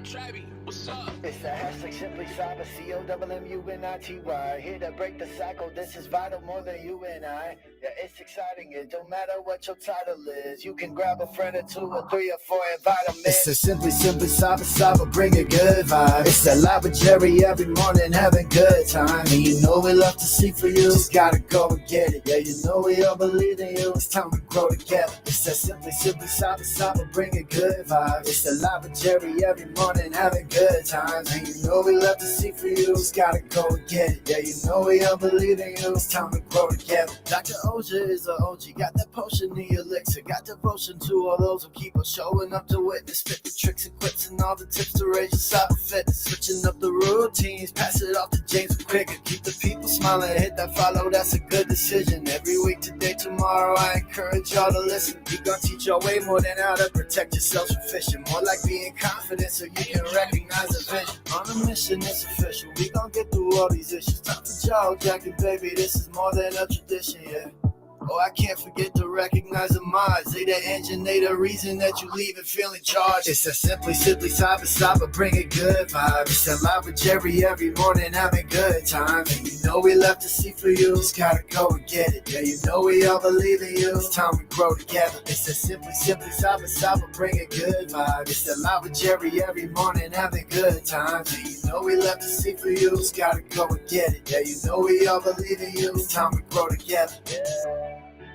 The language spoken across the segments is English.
Trappy, what's up? It's the hashtag Simply Cyber, COMMUNITY. Here to break the cycle, this is vital more than you and I. Yeah, it's exciting, it don't matter what your title is. You can grab a friend or two or three or four, invite them in. It's the Simply Cyber, bring a good vibe. It's the live with Jerry every morning, having good time. And you know we love to see for you, just gotta go and get it. Yeah, you know we all believe in you, it's time to grow together. It's the Simply Cyber, bring a good vibe. It's the live with Jerry every morning, having good times. And you know we love to see for you, just gotta go and get it. Yeah, you know we all believe in you, it's time to grow together. Dr. Auger is a OG, got that potion, the elixir, got devotion to all those who keep on showing up to witness. Spit the tricks and quips and all the tips to raise your cyber fitness. Switching up the routines, pass it off to James quicker. Keep the people smiling, hit that follow, that's a good decision. Every week, today, tomorrow, I encourage y'all to listen. We gon' teach y'all way more than how to protect yourselves from phishing. More like being confident so you can recognize a vision. On a mission, it's official, we gon' get through all these issues. Time for jaw jacking, baby, this is more than a tradition, yeah. Oh, I can't forget to recognize the mods. They the engine, they the reason that you leave and feeling charged. It's a Simply Cyber, bring a good vibe. It's a live with Jerry every morning, having good time. And you know we love to see for you, just gotta go and get it. Yeah, you know we all believe in you, it's time to grow together. It's a Simply Cyber, bring a good vibe. It's a live with Jerry every morning, having good time. And you know we love to see for you, just gotta go and get it. Yeah, you know we all believe in you, it's time to grow together. Yeah.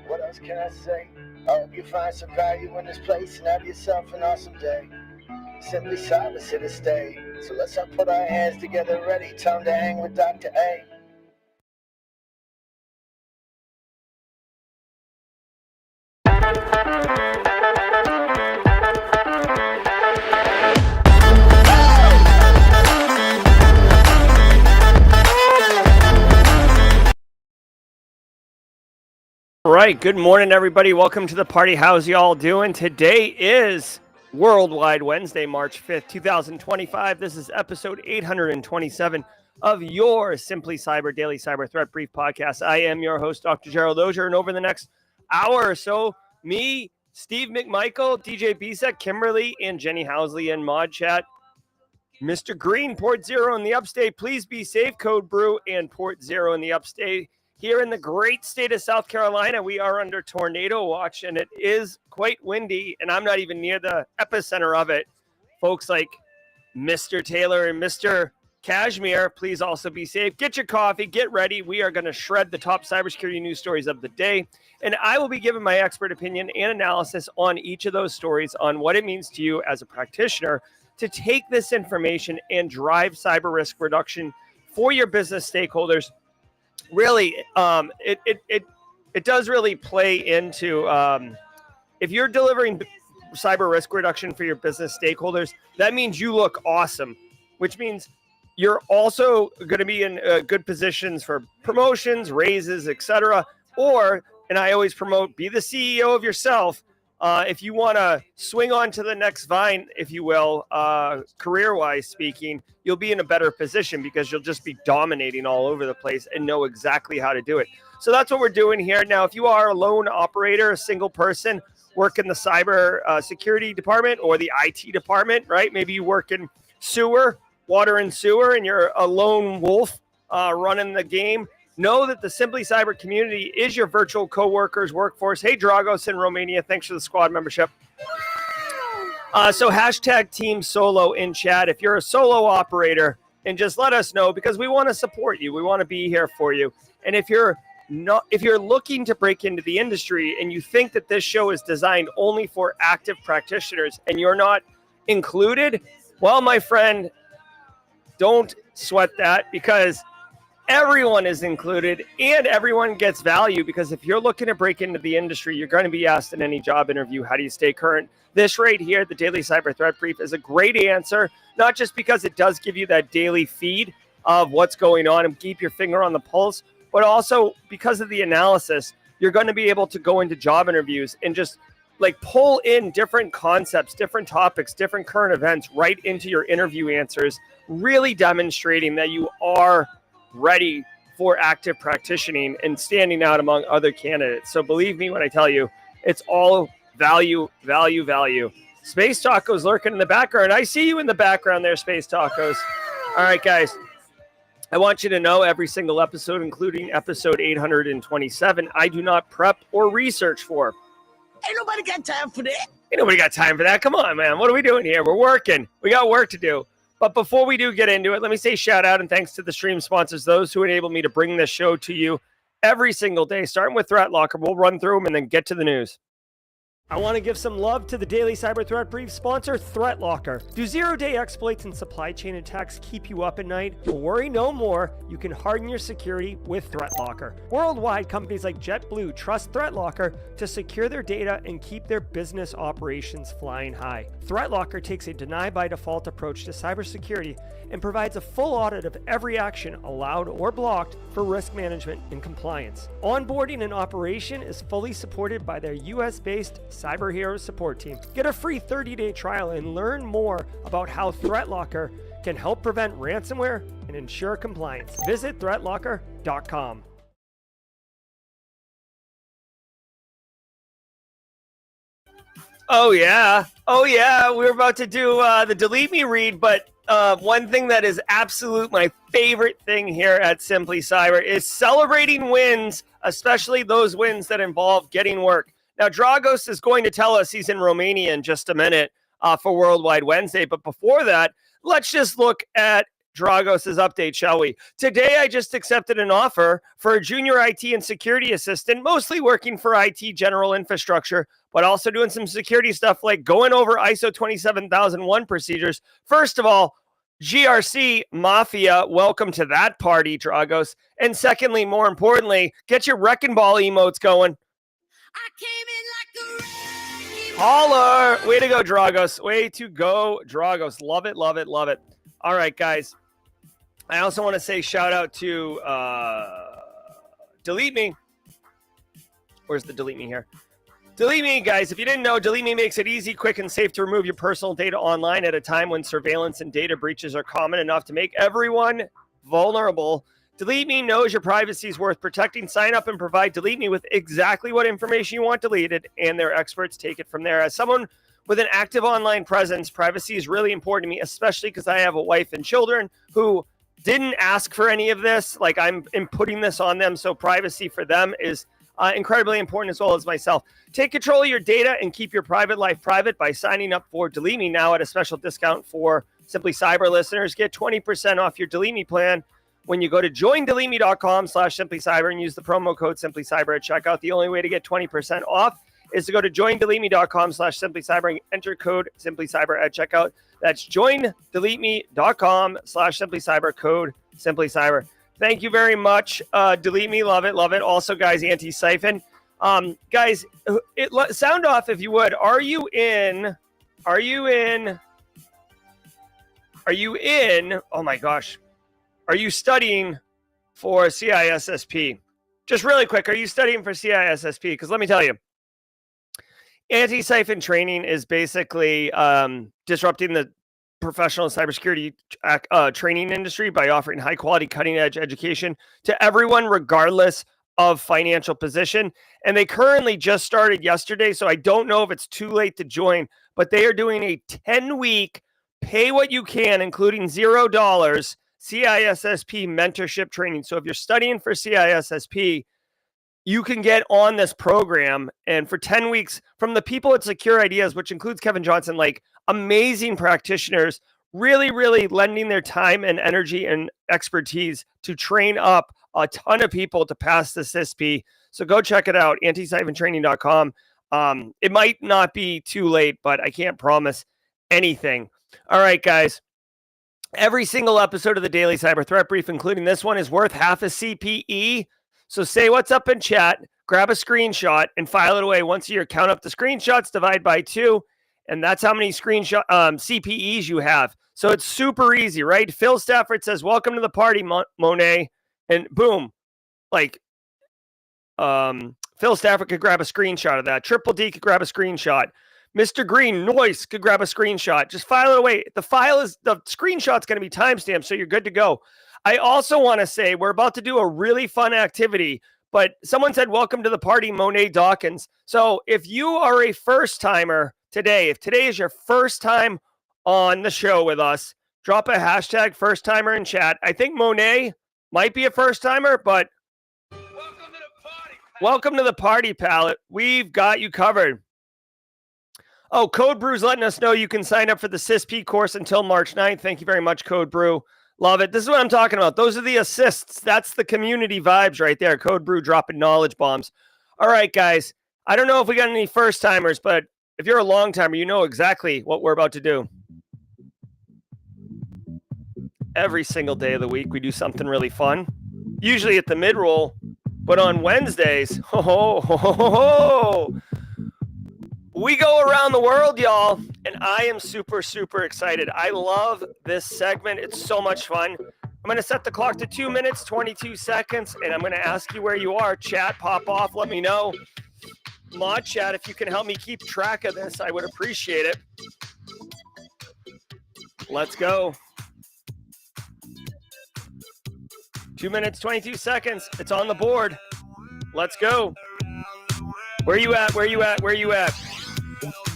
What else can I say? I hope you find some value in this place and have yourself an awesome day. Simply Cyber's here to stay. So let's all put our hands together ready. Time to hang with Dr. A. All right, good morning, everybody. Welcome to the party. How's y'all doing? Today is Worldwide Wednesday, March 5th, 2025. This is episode 827 of your Simply Cyber Daily Cyber Threat Brief podcast. I am your host, Dr. Gerald Auger, and over the next hour or so, me, Steve McMichael, DJ Bisek, Kimberly, and Jenny Housley in Mod Chat. Mr. Green, Port Zero in the upstate. Please be safe, Code Brew, and Port Zero in the upstate. Here in the great state of South Carolina, we are under tornado watch, and it is quite windy, and I'm not even near the epicenter of it. Folks like Mr. Taylor and Mr. Cashmere, please also be safe. Get your coffee, get ready. We are going to shred the top cybersecurity news stories of the day, and I will be giving my expert opinion and analysis on each of those stories on what it means to you as a practitioner to take this information and drive cyber risk reduction for your business stakeholders. Really, it does really play into if you're delivering cyber risk reduction for your business stakeholders, that means you look awesome, which means you're also going to be in good positions for promotions, raises, etc. Or, and I always promote, be the CEO of yourself. If you want to swing on to the next vine, if you will, career-wise speaking, you'll be in a better position because you'll just be dominating all over the place and know exactly how to do it. So that's what we're doing here. Now, if you are a lone operator, a single person, work in the cyber security department or the IT department, right? Maybe you work in sewer, water and sewer, and you're a lone wolf running the game. Know that the Simply Cyber community is your virtual coworkers workforce. Hey, Dragos in Romania, thanks for the squad membership. So hashtag Team Solo in chat if you're a solo operator, and just let us know because we want to support you. We want to be here for you. And if you're looking to break into the industry and you think that this show is designed only for active practitioners and you're not included, well, my friend, don't sweat that because everyone is included and everyone gets value because if you're looking to break into the industry, you're going to be asked in any job interview, how do you stay current? This right here, the Daily Cyber Threat Brief, is a great answer, not just because it does give you that daily feed of what's going on and keep your finger on the pulse, but also because of the analysis, you're going to be able to go into job interviews and just like pull in different concepts, different topics, different current events right into your interview answers, really demonstrating that you are ready for active practicing and standing out among other candidates. So believe me when I tell you, it's all value, value, value. Space Tacos lurking in the background. I see you in the background there, Space Tacos. All right, guys. I want you to know every single episode, including episode 827, I do not prep or research for. Ain't nobody got time for that. Ain't nobody got time for that. Come on, man. What are we doing here? We're working. We got work to do. But before we do get into it, let me say shout out and thanks to the stream sponsors, those who enable me to bring this show to you every single day, starting with Threat Locker. We'll run through them and then get to the news. I want to give some love to the Daily Cyber Threat Brief sponsor, Threat Locker. Do zero-day exploits and supply chain attacks keep you up at night? Well, worry no more. You can harden your security with Threat Locker. Worldwide, companies like JetBlue trust Threat Locker to secure their data and keep their business operations flying high. Threat Locker takes a deny-by-default approach to cybersecurity and provides a full audit of every action allowed or blocked for risk management and compliance. Onboarding and operation is fully supported by their US-based Cyber Heroes support team. Get a free 30-day trial and learn more about how Threat Locker can help prevent ransomware and ensure compliance. Visit threatlocker.com. Oh yeah, we're about to do the Delete Me read, but one thing that is my favorite thing here at Simply Cyber is celebrating wins, especially those wins that involve getting work. Now, JavaGhost is going to tell us he's in Romania in just a minute for Worldwide Wednesday, but before that, let's just look at JavaGhost's update, shall we? Today, I just accepted an offer for a junior IT and security assistant, mostly working for IT general infrastructure, but also doing some security stuff like going over ISO 27001 procedures. First of all, GRC Mafia, welcome to that party, JavaGhost. And secondly, more importantly, get your wrecking ball emotes going. I came in like a wrecking Holler! Way to go, JavaGhost. Way to go, JavaGhost. Love it, love it, love it. All right, guys. I also want to say shout out to Delete Me. Where's the Delete Me here? Delete Me, guys. If you didn't know, Delete Me makes it easy, quick, and safe to remove your personal data online at a time when surveillance and data breaches are common enough to make everyone vulnerable. Delete Me knows your privacy is worth protecting. Sign up and provide Delete Me with exactly what information you want deleted, and their experts take it from there. As someone with an active online presence, privacy is really important to me, especially because I have a wife and children who didn't ask for any of this. Like, I'm putting this on them, so privacy for them is incredibly important, as well as myself. Take control of your data and keep your private life private by signing up for Delete Me now at a special discount for Simply Cyber listeners. Get 20% off your Delete Me plan when you go to joindeleteme.com/simplycyber and use the promo code simplycyber at checkout. The only way to get 20% off is to go to joindeleteme.com/simplycyber and enter code simplycyber at checkout. That's joindeleteme.com/simplycyber, code simplycyber. Thank you very much. Delete Me, love it, love it. Also, guys, Antisyphon. Guys, sound off if you would. Are you in? Oh my gosh. Are you studying for CISSP? Just really quick, are you studying for CISSP? Because let me tell you, Antisyphon training is basically disrupting the professional cybersecurity training industry by offering high-quality, cutting-edge education to everyone, regardless of financial position. And they currently just started yesterday, so I don't know if it's too late to join, but they are doing a 10-week pay what you can, including $0 CISSP mentorship training. So if you're studying for CISSP, you can get on this program, and for 10 weeks from the people at Secure Ideas, which includes Kevin Johnson, like amazing practitioners, really, really lending their time and energy and expertise to train up a ton of people to pass the CISP. So go check it out, antisyphontraining.com. It might not be too late, but I can't promise anything. All right, guys. Every single episode of the Daily Cyber Threat Brief, including this one, is worth half a CPE. So say what's up in chat, grab a screenshot, and file it away. Once a year, count up the screenshots, divide by 2, and that's how many CPEs you have. So it's super easy, right? Phil Stafford says, welcome to the party, Monet. And boom, like Phil Stafford could grab a screenshot of that. Triple D could grab a screenshot. Mr. Green, Noise could grab a screenshot. Just file it away. The screenshot's going to be timestamped, so you're good to go. I also want to say we're about to do a really fun activity, but someone said, welcome to the party, Monet Dawkins. So if you are a first timer today. If today is your first time on the show with us, drop a hashtag first timer in chat. I think Monet might be a first timer, but welcome to the party, pal. We've got you covered. Oh, Code Brew's letting us know you can sign up for the CISP course until March 9th. Thank you very much, Code Brew. Love it. This is what I'm talking about. Those are the assists. That's the community vibes right there. Code Brew dropping knowledge bombs. All right, guys. I don't know if we got any first timers, but if you're a long timer, you know exactly what we're about to do. Every single day of the week, we do something really fun. Usually at the mid-roll, but on Wednesdays, we go around the world, y'all, and I am super, super excited. I love this segment. It's so much fun. I'm going to set the clock to 2 minutes, 22 seconds, and I'm going to ask you where you are. Chat, pop off. Let me know. Mod chat, if you can help me keep track of this, I would appreciate it. Let's go. 2 minutes, 22 seconds. It's on the board. Let's go. Where you at? Where you at? Where you at?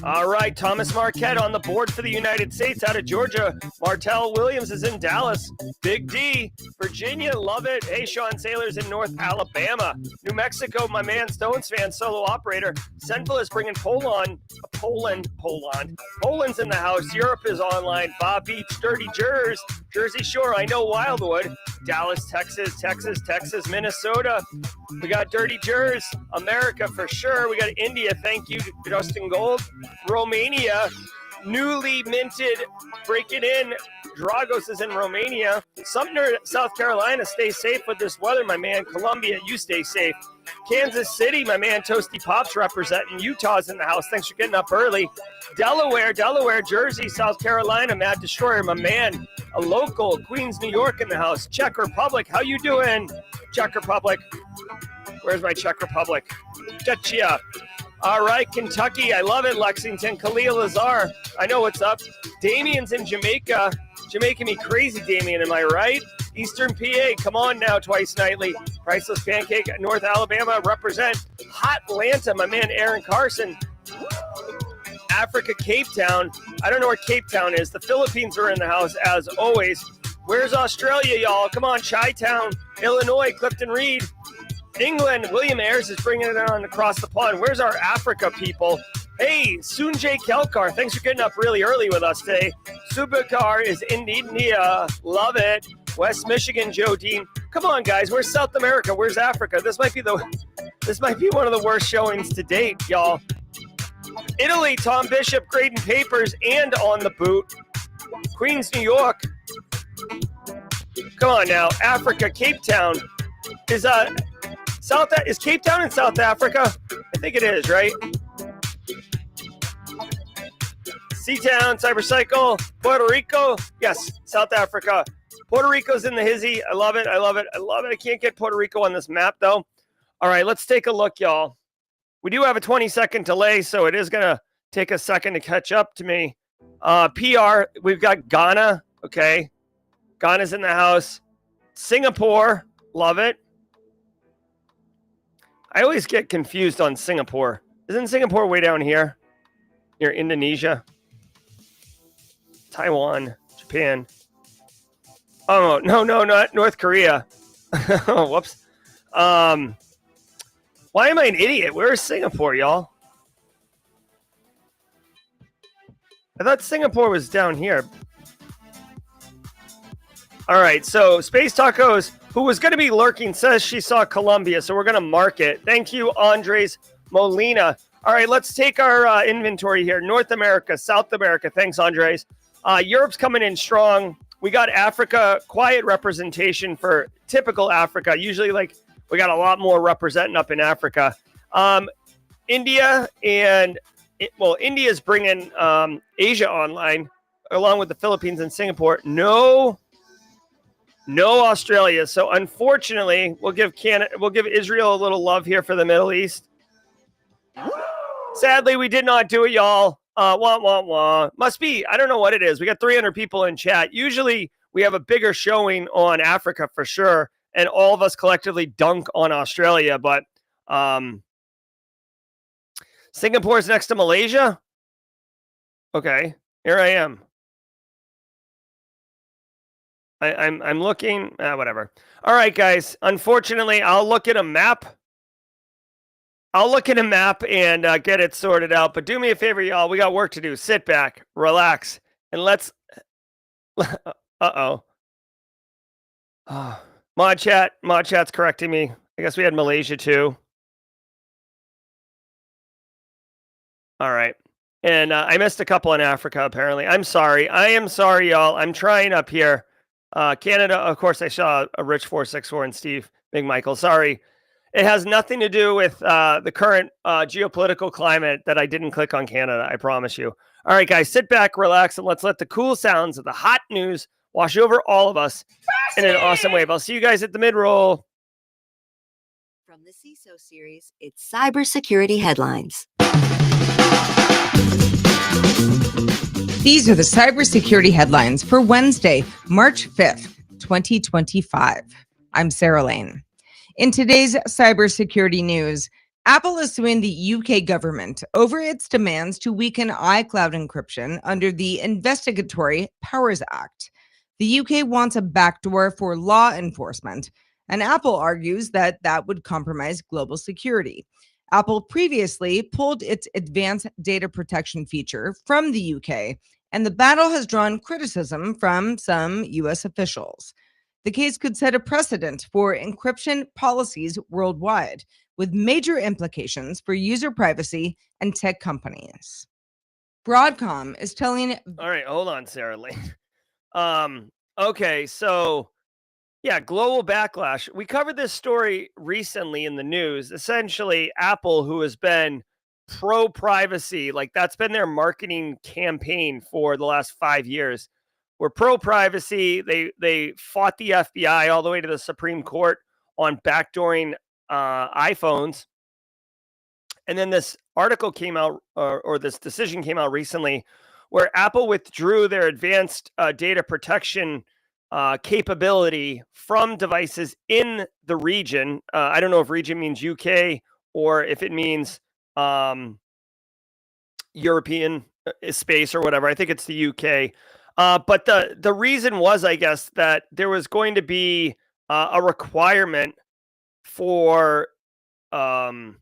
All right, Thomas Marquette on the board for the United States out of Georgia. Martell Williams is in Dallas. Big D, Virginia, love it. Hey, Sean Sailor's in North Alabama. New Mexico, my man, Stones fan, solo operator. Central is bringing Poland's in the house. Europe is online. Bob Beach, Dirty Jersey Shore, I know Wildwood. Dallas, Texas, Minnesota. We got Dirty Jers, America for sure. We got India, thank you, Justin Gold. Romania, newly minted, breaking in. Dragos is in Romania. Sumter, South Carolina, stay safe with this weather, my man. Columbia, you stay safe. Kansas City, my man, Toasty Pops representing. Utah's in the house. Thanks for getting up early. Delaware, Jersey, South Carolina, Mad Destroyer, my man. A local, Queens, New York in the house. Czech Republic, how you doing? Czech Republic. Where's my Czech Republic? Czechia. All right, Kentucky, I love it. Lexington, Khalil Lazar, I know what's up. Damien's in Jamaica. Jamaica me crazy, Damien, am I right? Eastern PA, come on now, twice nightly. Priceless Pancake, North Alabama, represent. Hot Atlanta, my man Aaron Carson. Africa, Cape Town. I don't know where Cape Town is. The Philippines are in the house, as always. Where's Australia, y'all? Come on, Chi-Town. Illinois, Clifton Reed. England, William Ayers is bringing it on across the pond. Where's our Africa people? Hey, Sunjay Kelkar, thanks for getting up really early with us today. Subakar is in India. Love it. West Michigan, Joe Dean. Come on, guys. Where's South America? Where's Africa? This might be one of the worst showings to date, y'all. Italy, Tom Bishop, grading papers and on the boot. Queens, New York. Come on now. Africa, Cape Town. Is Cape Town in South Africa? I think it is, right? Seatown, Cybercycle, Puerto Rico. Yes, South Africa. Puerto Rico's in the hizzy. I love it. I can't get Puerto Rico on this map, though. All right, let's take a look, y'all. We do have a 20-second delay, so it is going to take a second to catch up to me. PR, we've got Ghana. Okay. Ghana's in the house. Singapore, love it. I always get confused on Singapore. Isn't Singapore way down here? Near Indonesia? Taiwan, Japan. Oh, no, not North Korea. Whoops. Why am I an idiot? Where is Singapore, y'all? I thought Singapore was down here. All right, so Space Tacos, who was going to be lurking, says she saw Colombia, so we're going to mark it. Thank you, Andres Molina. All right, let's take our inventory here. North America, South America. Thanks, Andres. Europe's coming in strong. We got Africa, quiet representation for typical Africa. Usually, we got a lot more representing up in Africa. India India's bringing Asia online, along with the Philippines and Singapore. No Australia. So unfortunately, we'll give Israel a little love here for the Middle East. Sadly, we did not do it, y'all. Must be, I don't know what it is. We got 300 people in chat. Usually we have a bigger showing on Africa for sure, and all of us collectively dunk on Australia, but Singapore's next to Malaysia. Okay, here I am. I'm looking. Whatever. All right, guys. Unfortunately, I'll look at a map. And get it sorted out. But do me a favor, y'all. We got work to do. Sit back, relax, and let's. Uh-oh. Mod chat's correcting me. I guess we had Malaysia too. All right. And I missed a couple in Africa, apparently. I'm sorry. I am sorry, y'all. I'm trying up here. Canada, of course, I saw a Rich 464 and Steve Big Michael. Sorry. It has nothing to do with the current geopolitical climate that I didn't click on Canada, I promise you. All right, guys, sit back, relax, and let's let the cool sounds of the hot news wash over all of us in an awesome wave. I'll see you guys at the mid-roll. From the CISO series, it's Cybersecurity Headlines. These are the cybersecurity headlines for Wednesday, March 5th, 2025. I'm Sarah Lane. In today's cybersecurity news, Apple is suing the UK government over its demands to weaken iCloud encryption under the Investigatory Powers Act. The UK wants a backdoor for law enforcement, and Apple argues that that would compromise global security. Apple previously pulled its advanced data protection feature from the UK, and the battle has drawn criticism from some US officials. The case could set a precedent for encryption policies worldwide, with major implications for user privacy and tech companies. Broadcom is telling... All right, hold on, Sarah Lane. Okay, so... yeah, global backlash. We covered this story recently in the news. Essentially, Apple, who has been pro-privacy, like that's been their marketing campaign for the last 5 years. We're pro-privacy. They fought the FBI all the way to the Supreme Court on backdooring iPhones. And then this article came out, or this decision came out recently, where Apple withdrew their advanced data protection capability from devices in the region. I don't know if region means UK or if it means European space or whatever. I think it's the UK. But the reason was, I guess, that there was going to be a requirement for the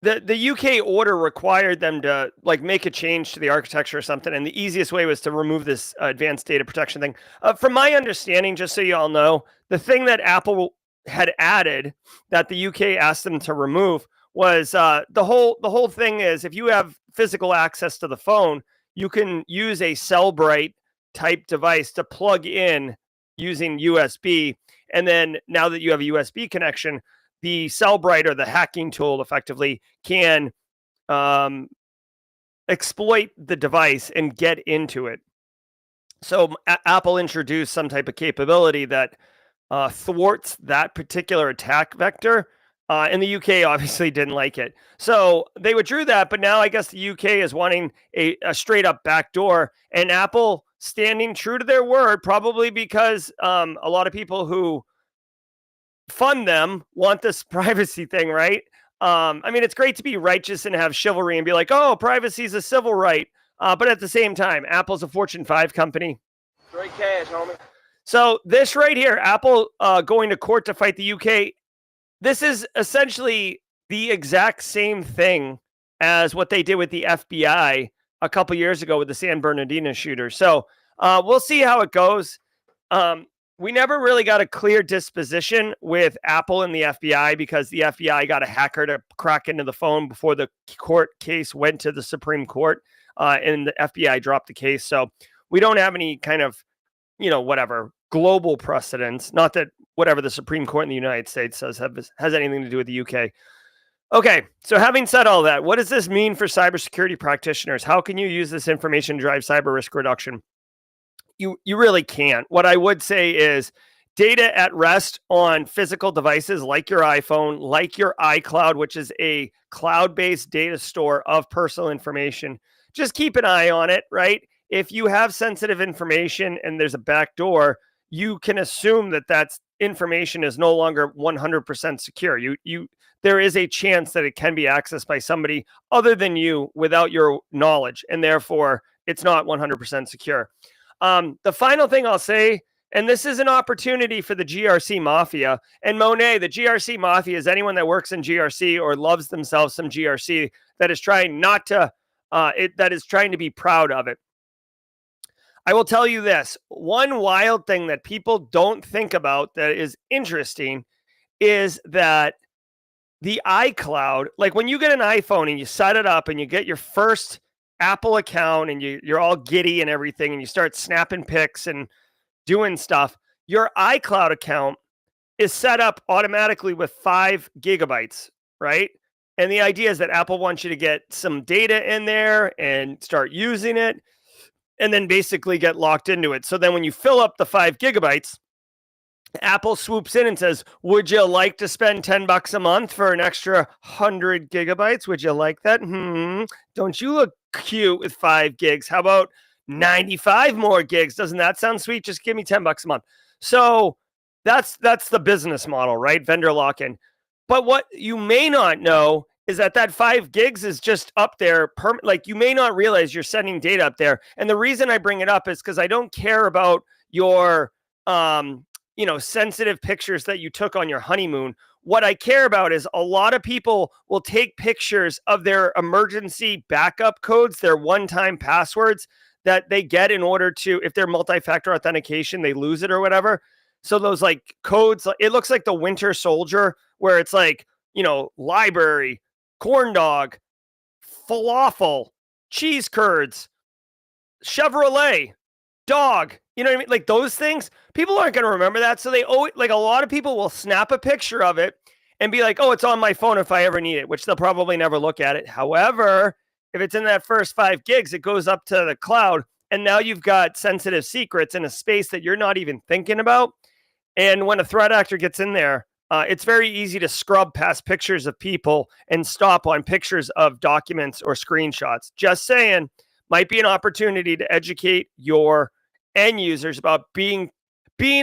UK order required them to like make a change to the architecture or something, and the easiest way was to remove this advanced data protection thing. From my understanding, just so you all know, the thing that Apple had added that the UK asked them to remove was the whole thing is if you have physical access to the phone, you can use a Cellebrite type device to plug in using USB, and then now that you have a USB connection, the Cellebrite, or the hacking tool, effectively can exploit the device and get into it. So Apple introduced some type of capability that thwarts that particular attack vector. And the UK obviously didn't like it. So they withdrew that, but now I guess the UK is wanting a straight up backdoor, and Apple standing true to their word, probably because a lot of people who fund them want this privacy thing, right? I mean, it's great to be righteous and have chivalry and be like, oh, privacy is a civil right. But at the same time, Apple's a Fortune 5 company. Straight cash, homie. So this right here, Apple going to court to fight the UK, this is essentially the exact same thing as what they did with the FBI a couple years ago with the San Bernardino shooter. So we'll see how it goes. We never really got a clear disposition with Apple and the FBI because the FBI got a hacker to crack into the phone before the court case went to the Supreme Court, and the FBI dropped the case. So we don't have any kind of, whatever, global precedents. Not that whatever the Supreme Court in the United States says has anything to do with the UK. Okay, so having said all that, what does this mean for cybersecurity practitioners? How can you use this information to drive cyber risk reduction? You really can't. What I would say is data at rest on physical devices like your iPhone, like your iCloud, which is a cloud-based data store of personal information. Just keep an eye on it, right? If you have sensitive information and there's a backdoor, you can assume that that's information is no longer 100% secure. There is a chance that it can be accessed by somebody other than you without your knowledge, and therefore it's not 100% secure. The final thing I'll say, and this is an opportunity for the GRC mafia, and Monet, the GRC mafia is anyone that works in GRC or loves themselves some GRC that is trying not to, that is trying to be proud of it. I will tell you this, one wild thing that people don't think about that is interesting is that the iCloud, like when you get an iPhone and you set it up and you get your first Apple account and you're all giddy and everything and you start snapping pics and doing stuff, your iCloud account is set up automatically with 5 gigabytes, right? And the idea is that Apple wants you to get some data in there and start using it and then basically get locked into it. So then when you fill up the 5 gigabytes, Apple swoops in and says, would you like to spend $10 a month for an extra 100 gigabytes? Would you like that? Don't you look cute with 5 gigs? How about 95 more gigs? Doesn't that sound sweet? Just give me $10 a month. So that's the business model, right? Vendor lock-in. But what you may not know is that 5 gigs is just up there. Like you may not realize you're sending data up there. And the reason I bring it up is because I don't care about your, sensitive pictures that you took on your honeymoon. What I care about is a lot of people will take pictures of their emergency backup codes, their one-time passwords that they get in order to, if they're multi-factor authentication, they lose it or whatever. So those like codes, it looks like the Winter Soldier where it's like, library, corn dog, falafel, cheese curds, Chevrolet, dog. You know what I mean? Like those things, people aren't going to remember that. So they owe it. Like a lot of people will snap a picture of it and be like, oh, it's on my phone if I ever need it, which they'll probably never look at it. However, if it's in that first 5 gigs, it goes up to the cloud. And now you've got sensitive secrets in a space that you're not even thinking about. And when a threat actor gets in there, it's very easy to scrub past pictures of people and stop on pictures of documents or screenshots. Just saying, might be an opportunity to educate your end users about being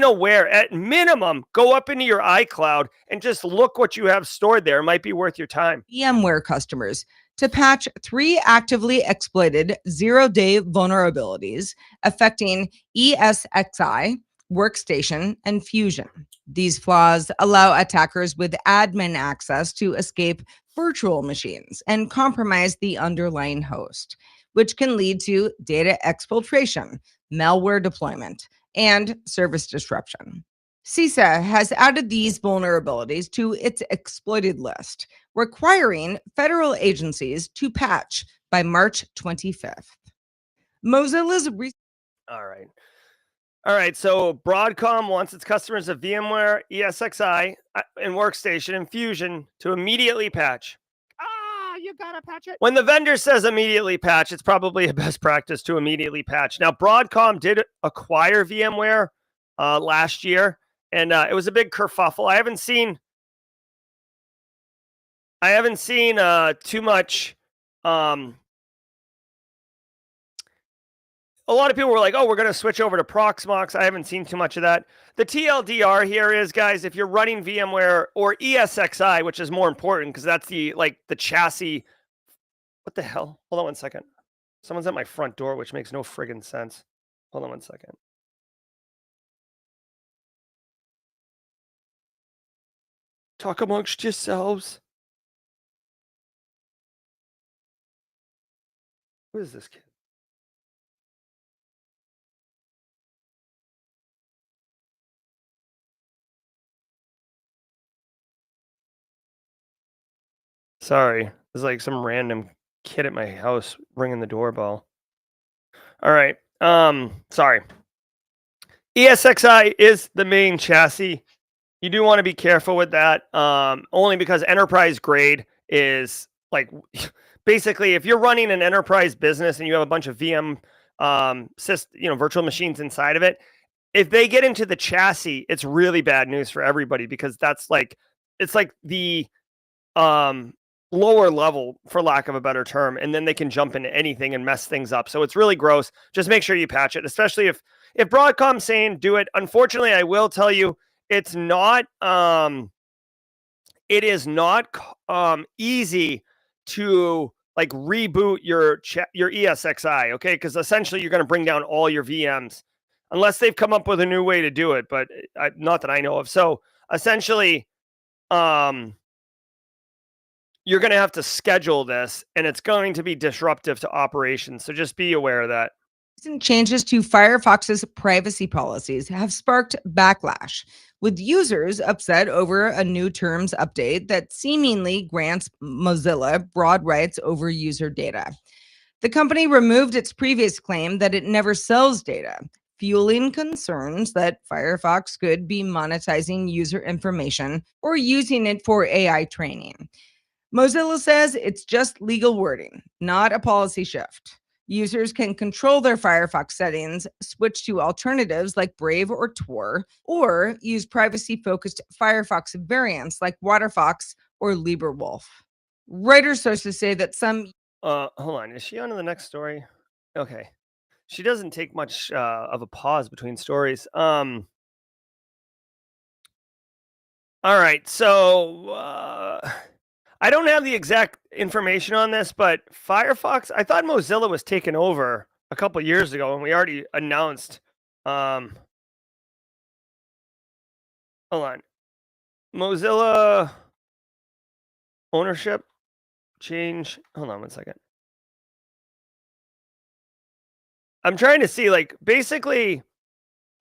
aware. At minimum, go up into your iCloud and just look what you have stored there. It might be worth your time. VMware customers to patch 3 actively exploited 0-day vulnerabilities affecting ESXi, Workstation, and Fusion. These flaws allow attackers with admin access to escape virtual machines and compromise the underlying host, which can lead to data exfiltration, malware deployment, and service disruption. CISA has added these vulnerabilities to its exploited list, requiring federal agencies to patch by March 25th. Mozilla's All right, so Broadcom wants its customers of VMware, ESXi, and Workstation and Fusion to immediately patch. You gotta patch it. When the vendor says immediately patch, it's probably a best practice to immediately patch. Now, Broadcom did acquire VMware last year, and it was a big kerfuffle. I haven't seen too much. A lot of people were like, oh, we're going to switch over to Proxmox. I haven't seen too much of that. The TLDR here is, guys, if you're running VMware or ESXi, which is more important because that's the chassis. What the hell? Hold on 1 second. Someone's at my front door, which makes no friggin' sense. Hold on 1 second. Talk amongst yourselves. Who is this kid? Sorry, there's like some random kid at my house ringing the doorbell. All right, sorry. ESXi is the main chassis. You do want to be careful with that, only because enterprise grade is like, basically, if you're running an enterprise business and you have a bunch of VM, virtual machines inside of it, if they get into the chassis, it's really bad news for everybody because that's like, it's like the lower level, for lack of a better term, and then they can jump into anything and mess things up. So it's really gross. Just make sure you patch it, especially if Broadcom's saying do it. Unfortunately, I will tell you, it's not it is not easy to like reboot your ESXi, okay? Because essentially you're going to bring down all your VMs unless they've come up with a new way to do it, but not that I know of. So essentially, you're going to have to schedule this, and it's going to be disruptive to operations. So just be aware of that. Recent changes to Firefox's privacy policies have sparked backlash, with users upset over a new terms update that seemingly grants Mozilla broad rights over user data. The company removed its previous claim that it never sells data, fueling concerns that Firefox could be monetizing user information or using it for AI training. Mozilla says it's just legal wording, not a policy shift. Users can control their Firefox settings, switch to alternatives like Brave or Tor, or use privacy-focused Firefox variants like WaterFox or LibreWolf. Reuters sources say that some... Hold on. Is she on to the next story? Okay. She doesn't take much of a pause between stories. All right. So I don't have the exact information on this, but Firefox, I thought Mozilla was taken over a couple years ago, and we already announced. Hold on. Mozilla ownership change. Hold on one second. I'm trying to see, like, basically,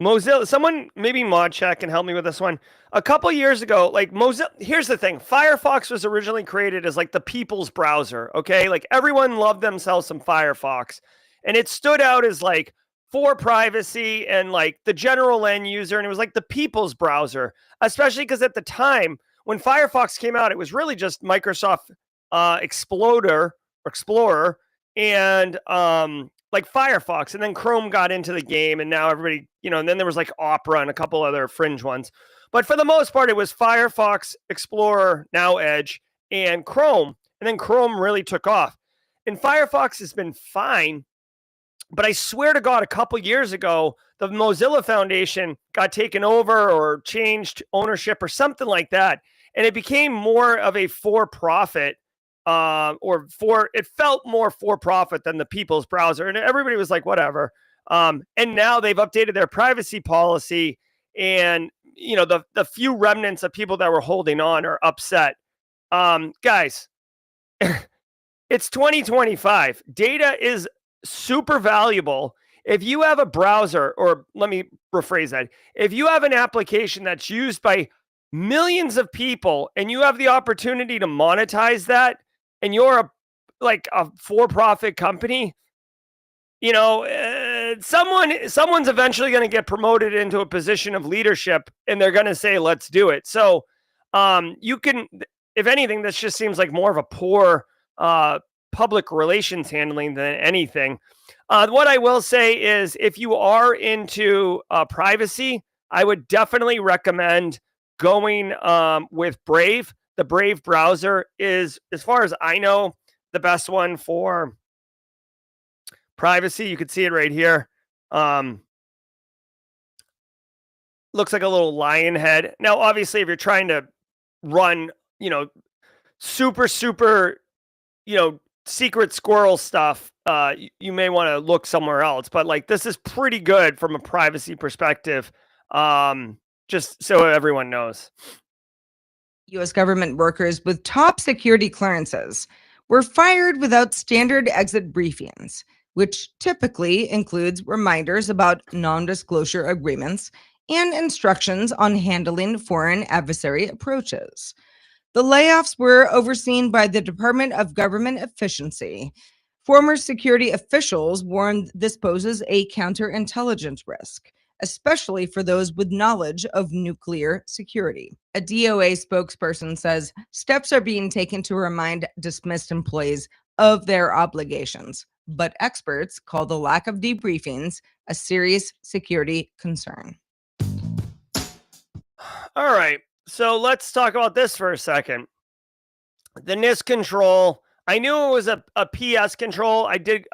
Mozilla, someone, maybe ModCheck can help me with this one. A couple years ago, like Mozilla, here's the thing. Firefox was originally created as like the people's browser, okay? Like everyone loved themselves some Firefox. And it stood out as like for privacy and like the general end user. And it was like the people's browser, especially because at the time when Firefox came out, it was really just Microsoft Explorer and like Firefox, and then Chrome got into the game, and now everybody, and then there was like Opera and a couple other fringe ones. But for the most part, it was Firefox, Explorer, now Edge, and Chrome. And then Chrome really took off. And Firefox has been fine. But I swear to God, a couple years ago, the Mozilla Foundation got taken over or changed ownership or something like that. And it became more of a for-profit it felt more for profit than the people's browser. And everybody was like, whatever. And now they've updated their privacy policy, and, the few remnants of people that were holding on are upset. Guys, it's 2025. Data is super valuable. If you have a browser, or let me rephrase that. If you have an application that's used by millions of people and you have the opportunity to monetize that, and you're a for-profit company, someone's eventually going to get promoted into a position of leadership, and they're going to say, let's do it. So you can, if anything, this just seems like more of a poor public relations handling than anything. What I will say is, if you are into privacy, I would definitely recommend going with Brave. The Brave browser is, as far as I know, the best one for privacy. You can see it right here. Looks like a little lion head. Now, obviously, if you're trying to run, super, secret squirrel stuff, you may want to look somewhere else. But like, this is pretty good from a privacy perspective. Just so everyone knows. U.S. government workers with top security clearances were fired without standard exit briefings, which typically includes reminders about non-disclosure agreements and instructions on handling foreign adversary approaches. The layoffs were overseen by the Department of Government Efficiency. Former security officials warned this poses a counterintelligence risk, especially for those with knowledge of nuclear security. A DOA spokesperson says steps are being taken to remind dismissed employees of their obligations, but experts call the lack of debriefings a serious security concern. All right, so let's talk about this for a second. The NIST control. I knew it was a PS control. I did,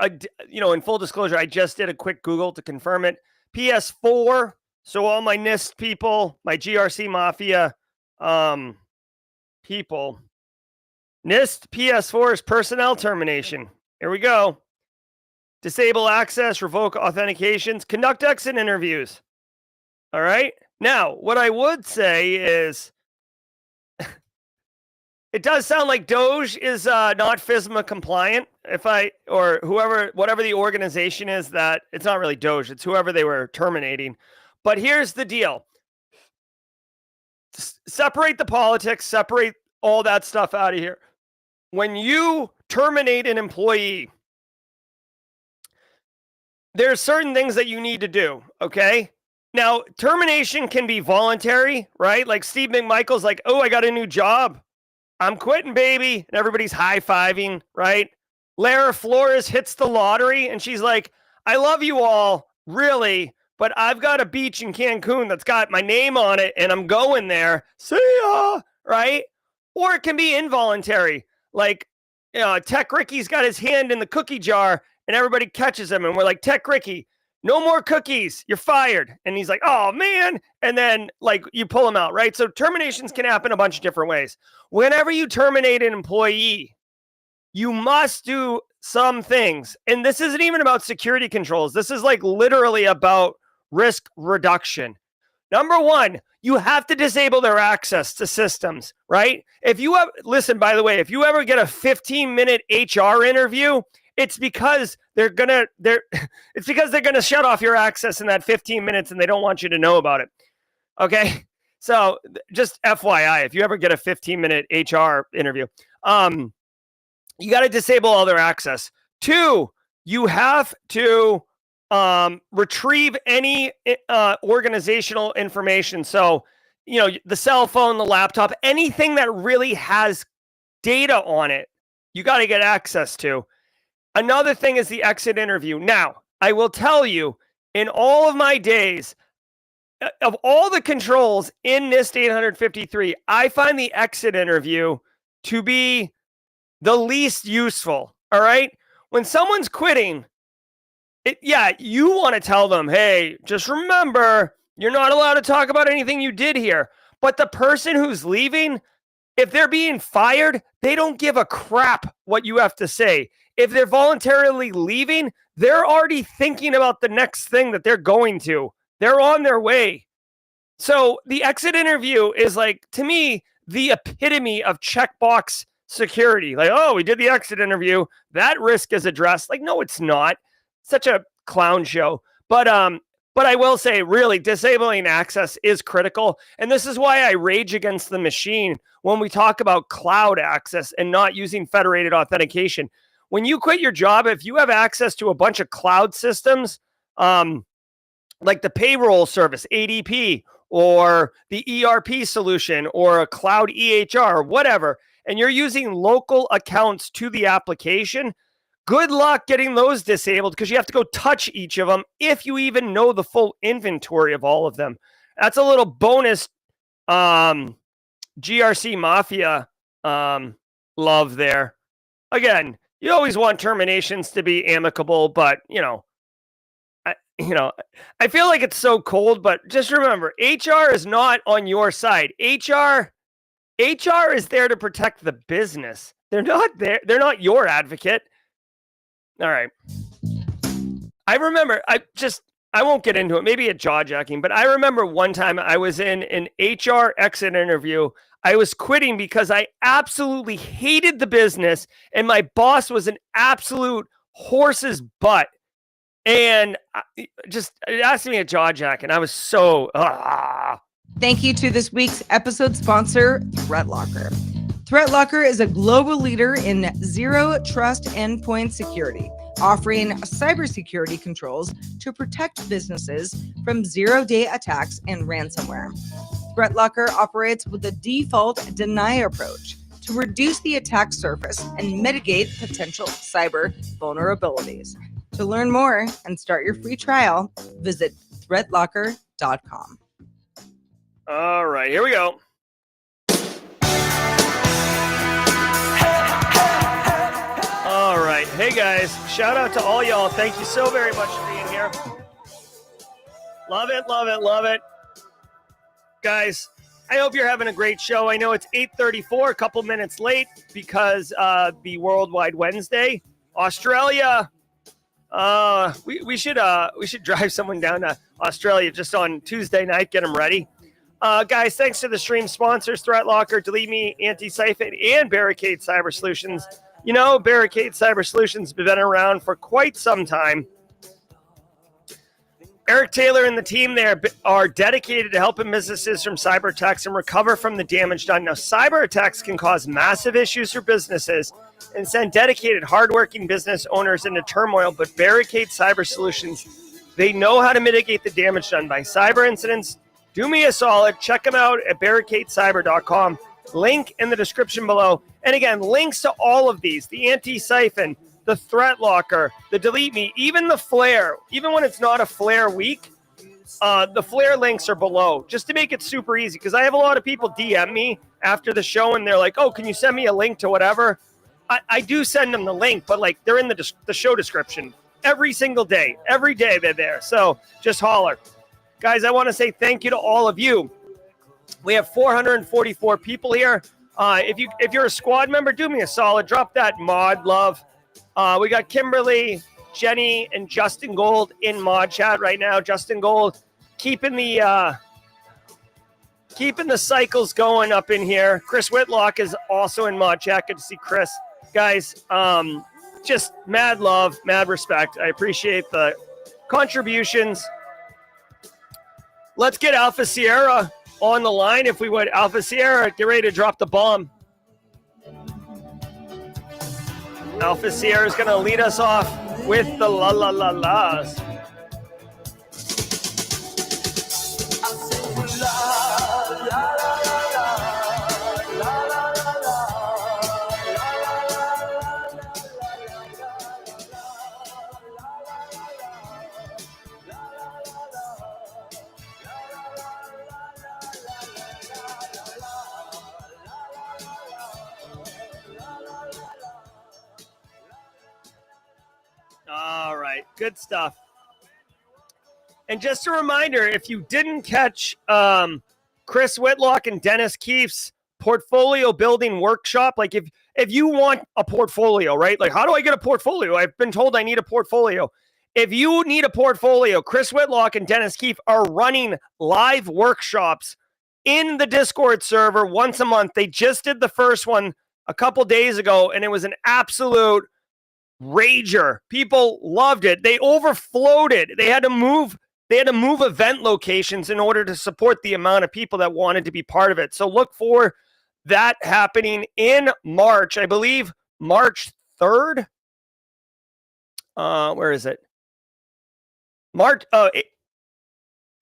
in full disclosure, I just did a quick Google to confirm it. PS4 So all my NIST people, my GRC Mafia people, NIST PS4 is personnel termination. Here we go. Disable access, revoke authentications, conduct exit interviews. All right. Now, what I would say is it does sound like Doge is not FISMA compliant. Whatever the organization is that, it's not really Doge, it's whoever they were terminating. But here's the deal. Separate the politics, separate all that stuff out of here. When you terminate an employee, there's certain things that you need to do, okay? Now, termination can be voluntary, right? Like Steve McMichael's like, oh, I got a new job. I'm quitting, baby. And everybody's high-fiving, right? Lara Flores hits the lottery, and she's like, I love you all, really, but I've got a beach in Cancun that's got my name on it, and I'm going there. See ya, right? Or it can be involuntary. Like, Tech Ricky's got his hand in the cookie jar, and everybody catches him, and we're like, Tech Ricky, no more cookies, you're fired. And he's like, oh, man. And then, like, you pull him out, right? So terminations can happen a bunch of different ways. Whenever you terminate an employee, you must do some things. And this isn't even about security controls. This is like literally about risk reduction. Number one, you have to disable their access to systems, right? Listen, by the way, if you ever get a 15-minute HR interview, it's because they're gonna shut off your access in that 15 minutes and they don't want you to know about it. Okay? So just FYI, if you ever get a 15-minute HR interview, you got to disable all their access. 2, you have to retrieve any organizational information. So, the cell phone, the laptop, anything that really has data on it, you got to get access to. Another thing is the exit interview. Now, I will tell you, in all of my days, of all the controls in NIST 853, I find the exit interview to be the least useful. All right? When someone's quitting, you want to tell them, hey, just remember, you're not allowed to talk about anything you did here. But the person who's leaving, if they're being fired, they don't give a crap what you have to say. If they're voluntarily leaving, they're already thinking about the next thing that they're going to. They're on their way. So the exit interview is, like, to me, the epitome of checkbox security. Like, oh, we did the exit interview. That risk is addressed. Like, no, it's not. Such a clown show. But I will say, really, disabling access is critical. And this is why I rage against the machine when we talk about cloud access and not using federated authentication. When you quit your job, if you have access to a bunch of cloud systems, like the payroll service, ADP, or the ERP solution, or a cloud EHR, or whatever, and you're using local accounts to the application, good luck getting those disabled, because you have to go touch each of them if you even know the full inventory of all of them. That's a little bonus GRC Mafia love there. Again, you always want terminations to be amicable, but, I feel like it's so cold, but just remember, HR is not on your side. HR is there to protect the business. They're not there. They're not your advocate. All right. I remember, I won't get into it, maybe a jaw-jacking, but I remember one time I was in an HR exit interview. I was quitting because I absolutely hated the business, and my boss was an absolute horse's butt. And it asked me a jaw-jack, and I was so... Thank you to this week's episode sponsor, ThreatLocker. ThreatLocker is a global leader in zero trust endpoint security, offering cybersecurity controls to protect businesses from zero-day attacks and ransomware. ThreatLocker operates with a default deny approach to reduce the attack surface and mitigate potential cyber vulnerabilities. To learn more and start your free trial, visit threatlocker.com. All right, here we go. All right. Hey, guys. Shout out to all y'all. Thank you so very much for being here. Love it, love it, love it. Guys, I hope you're having a great show. I know it's 8:34, a couple minutes late because the Worldwide Wednesday. Australia, we should drive someone down to Australia just on Tuesday night, get them ready. Guys, thanks to the stream sponsors, ThreatLocker, Delete Me, Antisyphon, and Barricade Cyber Solutions. You know, Barricade Cyber Solutions have been around for quite some time. Eric Taylor and the team there are dedicated to helping businesses from cyber attacks and recover from the damage done. Now, cyber attacks can cause massive issues for businesses and send dedicated, hardworking business owners into turmoil, but Barricade Cyber Solutions, they know how to mitigate the damage done by cyber incidents. Do me a solid. Check them out at barricadecyber.com. Link in the description below. And again, links to all of these, the Antisyphon, the ThreatLocker, the Delete Me, even the Flare, even when it's not a Flare week, the Flare links are below, just to make it super easy. Because I have a lot of people DM me after the show, and they're like, oh, can you send me a link to whatever? I do send them the link, but like they're in the show description every single day. Every day they're there. So just holler. Guys, I want to say thank you to all of you. We have 444 people here. If you're a squad member, do me a solid. Drop that mod love. We got Kimberly, Jenny, and Justin Gold in mod chat right now. Justin Gold keeping the cycles going up in here. Chris Whitlock is also in mod chat. Good to see Chris. Guys, just mad love, mad respect. I appreciate the contributions. Let's get Alpha Sierra on the line, if we would. Alpha Sierra, get ready to drop the bomb. Alpha Sierra is going to lead us off with the la la la las. All right, good stuff. And just a reminder, if you didn't catch Chris Whitlock and Dennis Keefe's portfolio building workshop, like if you want a portfolio, right? Like, how do I get a portfolio? I've been told I need a portfolio. If you need a portfolio, Chris Whitlock and Dennis Keefe are running live workshops in the Discord server once a month. They just did the first one a couple days ago, and it was an absolute rager. People loved it. They overflowed it. They had to move event locations in order to support the amount of people that wanted to be part of it. So look for that happening in March. I believe March 3rd. Where is it?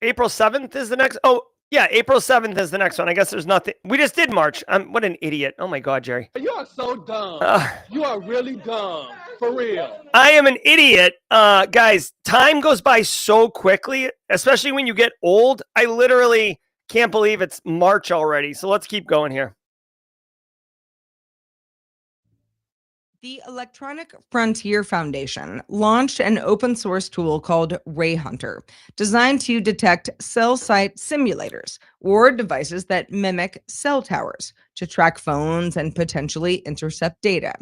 April 7th is the next. Oh, yeah, April 7th is the next one. I guess there's nothing. We just did March. What an idiot. Oh my God, Jerry. You are so dumb. You are really dumb. For real. I am an idiot. Guys, time goes by so quickly, especially when you get old. I literally can't believe it's March already. So let's keep going here. The Electronic Frontier Foundation launched an open source tool called Ray Hunter, designed to detect cell site simulators or devices that mimic cell towers to track phones and potentially intercept data.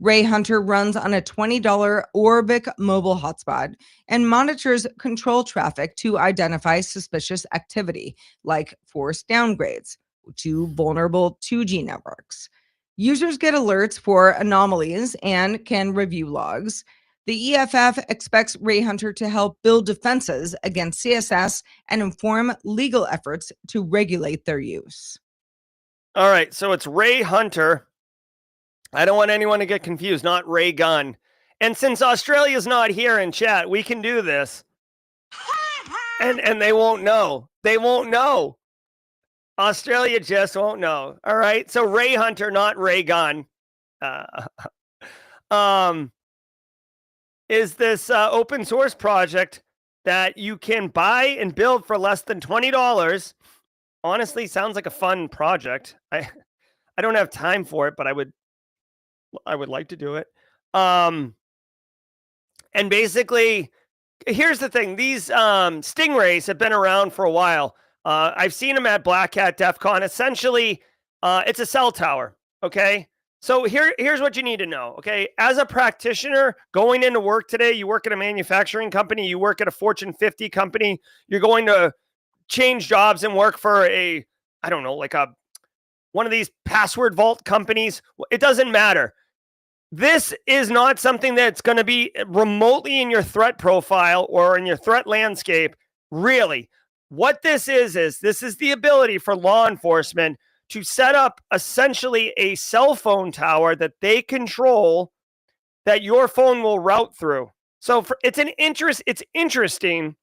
Ray Hunter runs on a $20 Orbic mobile hotspot and monitors control traffic to identify suspicious activity, like forced downgrades to vulnerable 2G networks. Users get alerts for anomalies and can review logs. The EFF expects Ray Hunter to help build defenses against CSS and inform legal efforts to regulate their use. All right, so it's Ray Hunter. I don't want anyone to get confused, not Ray Gun. And since Australia's not here in chat, we can do this. And they won't know. They won't know. Australia just won't know. All right. So Ray Hunter, not Ray Gun, is this open source project that you can buy and build for less than $20. Honestly, sounds like a fun project. I don't have time for it, but I would like to do it. And basically here's the thing. These stingrays have been around for a while. I've seen them at Black Hat, DEF CON. Essentially, it's a cell tower, okay? So here's what you need to know, okay? As a practitioner going into work today, you work at a manufacturing company, you work at a Fortune 50 company, you're going to change jobs and work for a, I don't know, like one of these password vault companies. It doesn't matter. This is not something that's going to be remotely in your threat profile or in your threat landscape. Really, what this is the ability for law enforcement to set up essentially a cell phone tower that they control that your phone will route through. So it's interesting.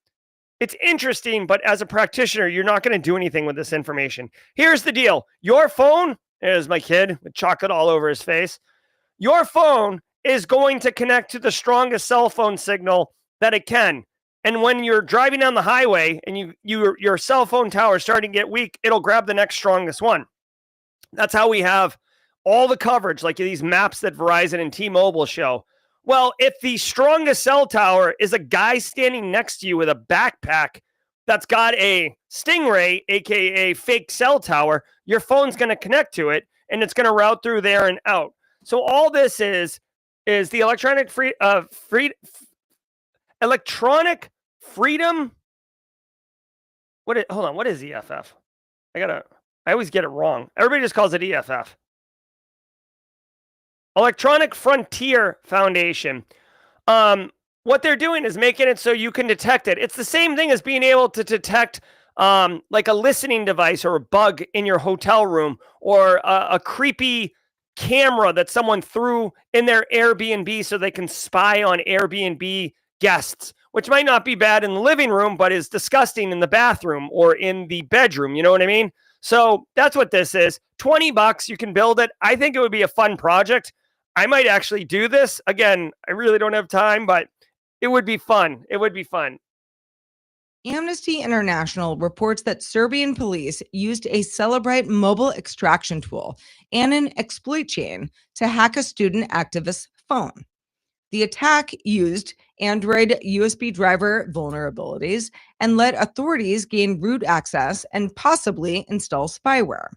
It's interesting, but as a practitioner, you're not going to do anything with this information. Here's the deal. Your phone, there's my kid with chocolate all over his face. Your phone is going to connect to the strongest cell phone signal that it can. And when you're driving down the highway and your cell phone tower is starting to get weak, it'll grab the next strongest one. That's how we have all the coverage, like these maps that Verizon and T-Mobile show. Well, if the strongest cell tower is a guy standing next to you with a backpack that's got a Stingray, aka fake cell tower, your phone's going to connect to it and it's going to route through there and out. So all this is the electronic freedom. What is EFF? I always get it wrong. Everybody just calls it EFF. Electronic Frontier Foundation. What they're doing is making it so you can detect it. It's the same thing as being able to detect like a listening device or a bug in your hotel room or a creepy camera that someone threw in their Airbnb so they can spy on Airbnb guests, which might not be bad in the living room, but is disgusting in the bathroom or in the bedroom. You know what I mean? So that's what this is. $20, you can build it. I think it would be a fun project. I might actually do this. Again, I really don't have time, but it would be fun. It would be fun. Amnesty International reports that Serbian police used a Cellebrite mobile extraction tool and an exploit chain to hack a student activist's phone. The attack used Android USB driver vulnerabilities and let authorities gain root access and possibly install spyware.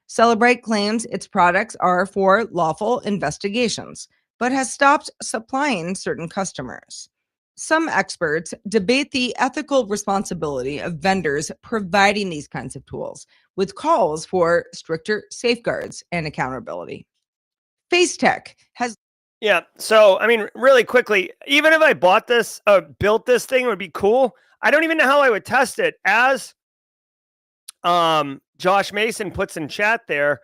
Cellebrite claims its products are for lawful investigations, but has stopped supplying certain customers. Some experts debate the ethical responsibility of vendors providing these kinds of tools, with calls for stricter safeguards and accountability. FaceTech has... Yeah, so, I mean, really quickly, even if I bought this, built this thing, it would be cool. I don't even know how I would test it. As Josh Mason puts in chat there,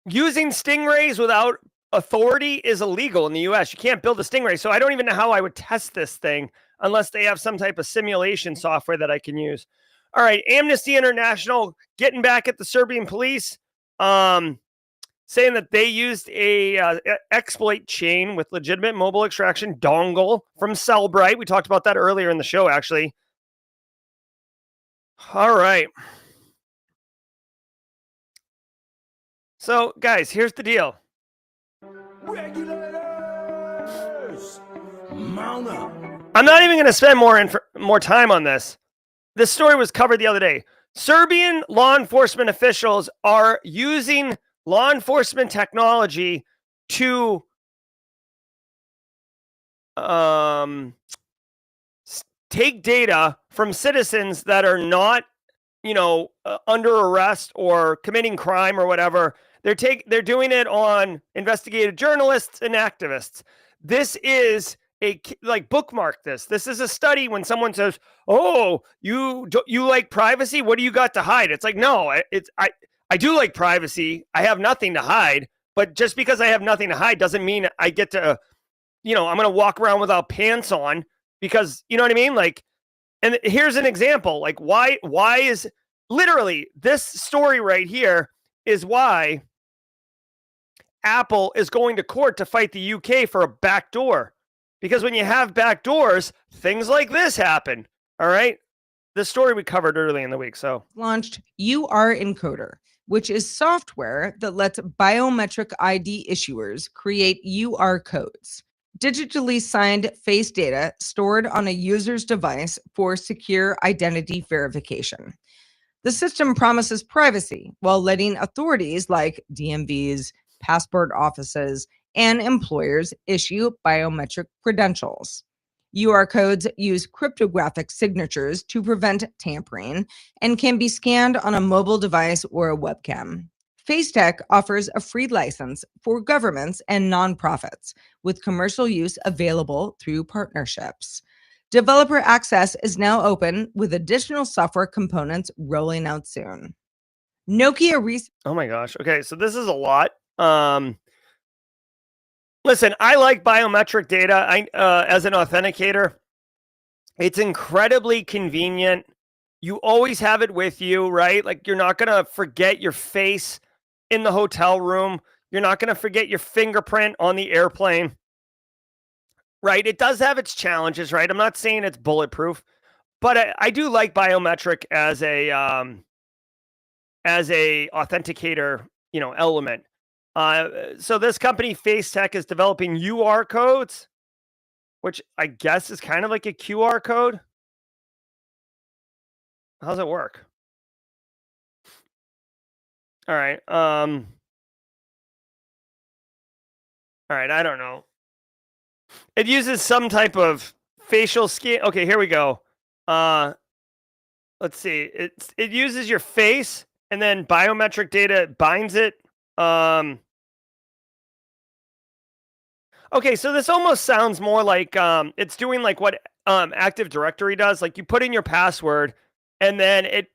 using stingrays without authority is illegal in the US. You can't build a stingray. So I don't even know how I would test this thing unless they have some type of simulation software that I can use. All right, Amnesty International getting back at the Serbian police, saying that they used a exploit chain with legitimate mobile extraction dongle from Cellebrite. We talked about that earlier in the show, actually. All right. So, guys, here's the deal. Regulators, mount up. I'm not even going to spend more time on this. This story was covered the other day. Serbian law enforcement officials are using law enforcement technology to take data from citizens that are not, under arrest or committing crime or whatever. They're doing it on investigative journalists and activists. This is bookmark this. This is a study when someone says, "Oh, you like privacy? What do you got to hide?" It's like, no, I do like privacy. I have nothing to hide, but just because I have nothing to hide doesn't mean I get to, I'm going to walk around without pants on because, you know what I mean? Like, and here's an example. Like, why is literally this story right here is why Apple is going to court to fight the UK for a backdoor. Because when you have backdoors, things like this happen. All right. The story we covered early in the week. So launched UR Encoder, which is software that lets biometric ID issuers create UR codes. digitally signed face data stored on a user's device for secure identity verification. The system promises privacy while letting authorities like DMVs, passport offices, and employers issue biometric credentials. UR codes use cryptographic signatures to prevent tampering and can be scanned on a mobile device or a webcam. FaceTech offers a free license for governments and nonprofits, with commercial use available through partnerships. Developer access is now open with additional software components rolling out soon. Nokia Oh my gosh. Okay, so this is a lot. Listen, I like biometric data. As an authenticator, it's incredibly convenient. You always have it with you, right? Like you're not going to forget your face in the hotel room. You're not going to forget your fingerprint on the airplane. Right? It does have its challenges, right? I'm not saying it's bulletproof, but I do like biometric as a authenticator, element. So this company FaceTech is developing UR codes, which I guess is kind of like a QR code. How's it work? All right. All right. I don't know. It uses some type of facial scan. Okay, here we go. Let's see. It uses your face and then biometric data binds it. Okay, so this almost sounds more like it's doing like what Active Directory does. Like you put in your password and then it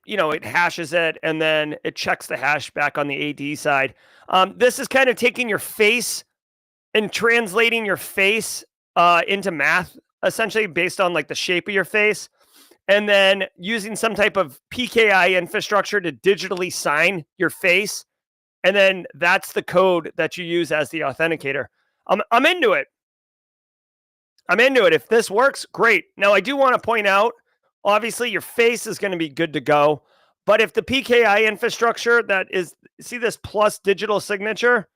hashes it and then it checks the hash back on the AD side. This is kind of taking your face and translating your face into math, essentially based on like the shape of your face, and then using some type of PKI infrastructure to digitally sign your face. And then that's the code that you use as the authenticator. I'm into it. I'm into it. If this works, great. Now, I do want to point out, obviously, your face is going to be good to go. But if the PKI infrastructure see this plus digital signature,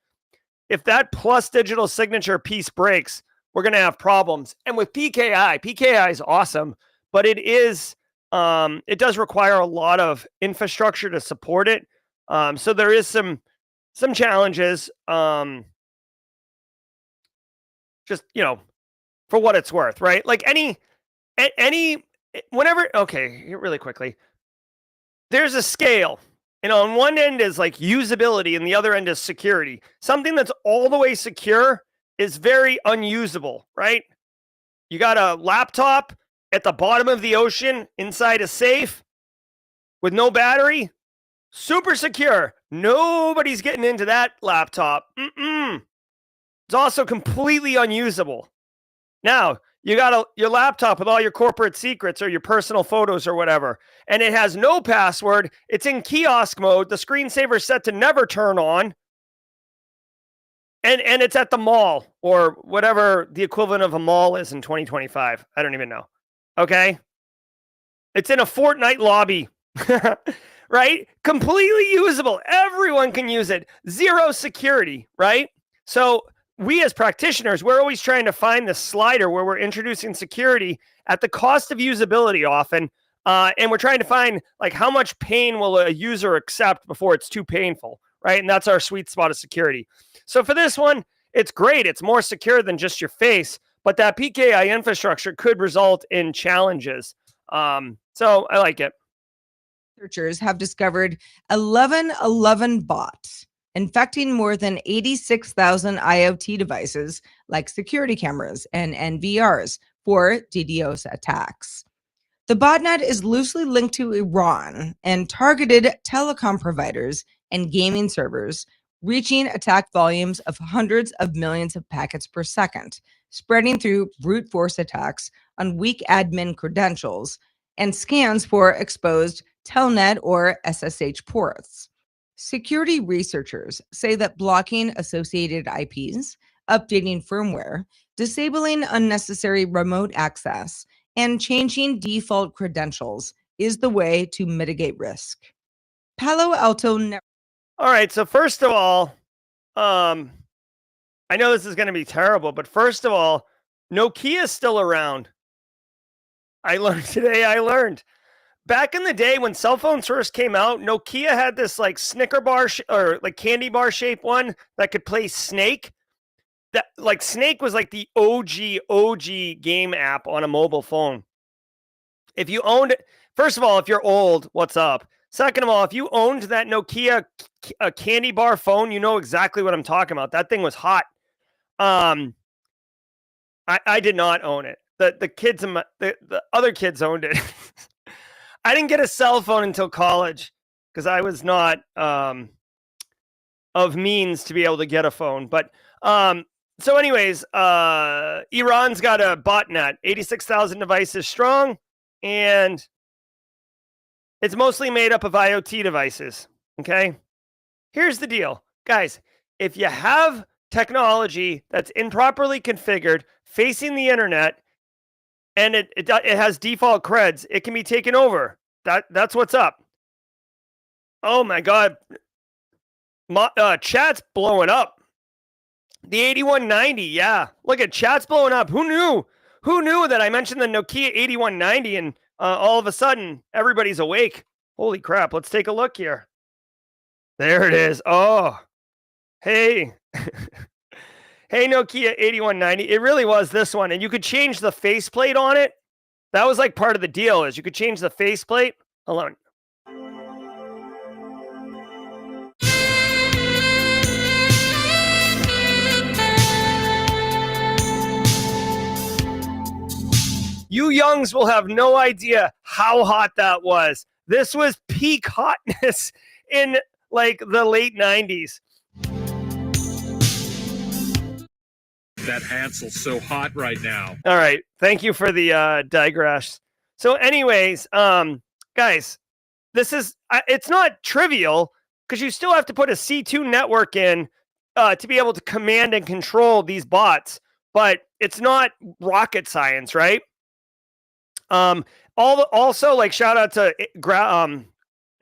if that plus digital signature piece breaks, we're going to have problems. And with PKI is awesome, but it does require a lot of infrastructure to support it. So there is some challenges. Just, for what it's worth, right? Like okay, really quickly, there's a scale. And on one end is like usability and the other end is security. Something that's all the way secure is very unusable, right? You got a laptop at the bottom of the ocean inside a safe with no battery. Super secure. Nobody's getting into that laptop. It's also completely unusable. Now, you got your laptop with all your corporate secrets or your personal photos or whatever, and it has no password. It's in kiosk mode. The screensaver's set to never turn on. And it's at the mall or whatever the equivalent of a mall is in 2025. I don't even know. Okay? It's in a Fortnite lobby. Right? Completely usable. Everyone can use it. Zero security, right? So we as practitioners, we're always trying to find the slider where we're introducing security at the cost of usability often. And we're trying to find like how much pain will a user accept before it's too painful, right? And that's our sweet spot of security. So for this one, it's great. It's more secure than just your face, but that PKI infrastructure could result in challenges. So I like it. Researchers have discovered 1111 bots infecting more than 86,000 IoT devices like security cameras and NVRs for DDoS attacks. The botnet is loosely linked to Iran and targeted telecom providers and gaming servers, reaching attack volumes of hundreds of millions of packets per second, spreading through brute force attacks on weak admin credentials and scans for exposed telnet or SSH ports. Security researchers say that blocking associated IPs, updating firmware, disabling unnecessary remote access, and changing default credentials is the way to mitigate risk. Palo Alto. All right. So first of all, I know this is going to be terrible, but first of all, Nokia is still around. I learned. Back in the day when cell phones first came out, Nokia had this like Snicker bar or like candy bar shaped one that could play Snake. That like Snake was like the OG game app on a mobile phone. If you owned it, first of all, if you're old, what's up? Second of all, if you owned that Nokia candy bar phone, you know exactly what I'm talking about. That thing was hot. I did not own it. The kids in the other kids owned it. I didn't get a cell phone until college because I was not of means to be able to get a phone. But so anyways, Iran's got a botnet, 86,000 devices strong, and it's mostly made up of IoT devices. Okay, here's the deal, guys. If you have technology that's improperly configured facing the internet, and it has default creds, it can be taken over. That's what's up. Oh my God, chat's blowing up. The 8190, yeah. Look at chat's blowing up. Who knew? Who knew that I mentioned the Nokia 8190 and all of a sudden everybody's awake? Holy crap! Let's take a look here. There it is. Oh, hey. Hey, Nokia 8190. It really was this one. And you could change the faceplate on it. That was like part of the deal is you could change the faceplate. Hold on. You youngs will have no idea how hot that was. This was peak hotness in like the late 90s. That Hansel's so hot right now. All right. Thank you for the digress. So anyways, guys, this is, it's not trivial because you still have to put a C2 network in to be able to command and control these bots, but it's not rocket science, right? Also like shout out to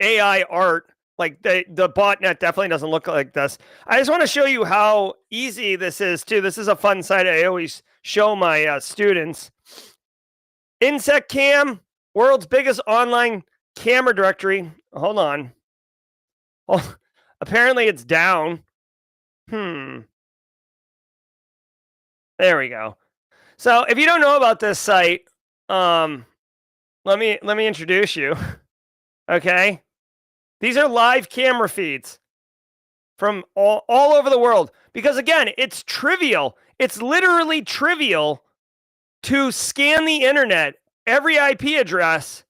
AI art. Like the botnet definitely doesn't look like this. I just want to show you how easy this is too. This is a fun site I always show my students. InsectCam, world's biggest online camera directory. Hold on. Oh, apparently it's down. There we go. So if you don't know about this site, let me introduce you. Okay. These are live camera feeds from all over the world. Because again, it's trivial. It's literally trivial to scan the internet, every IP address,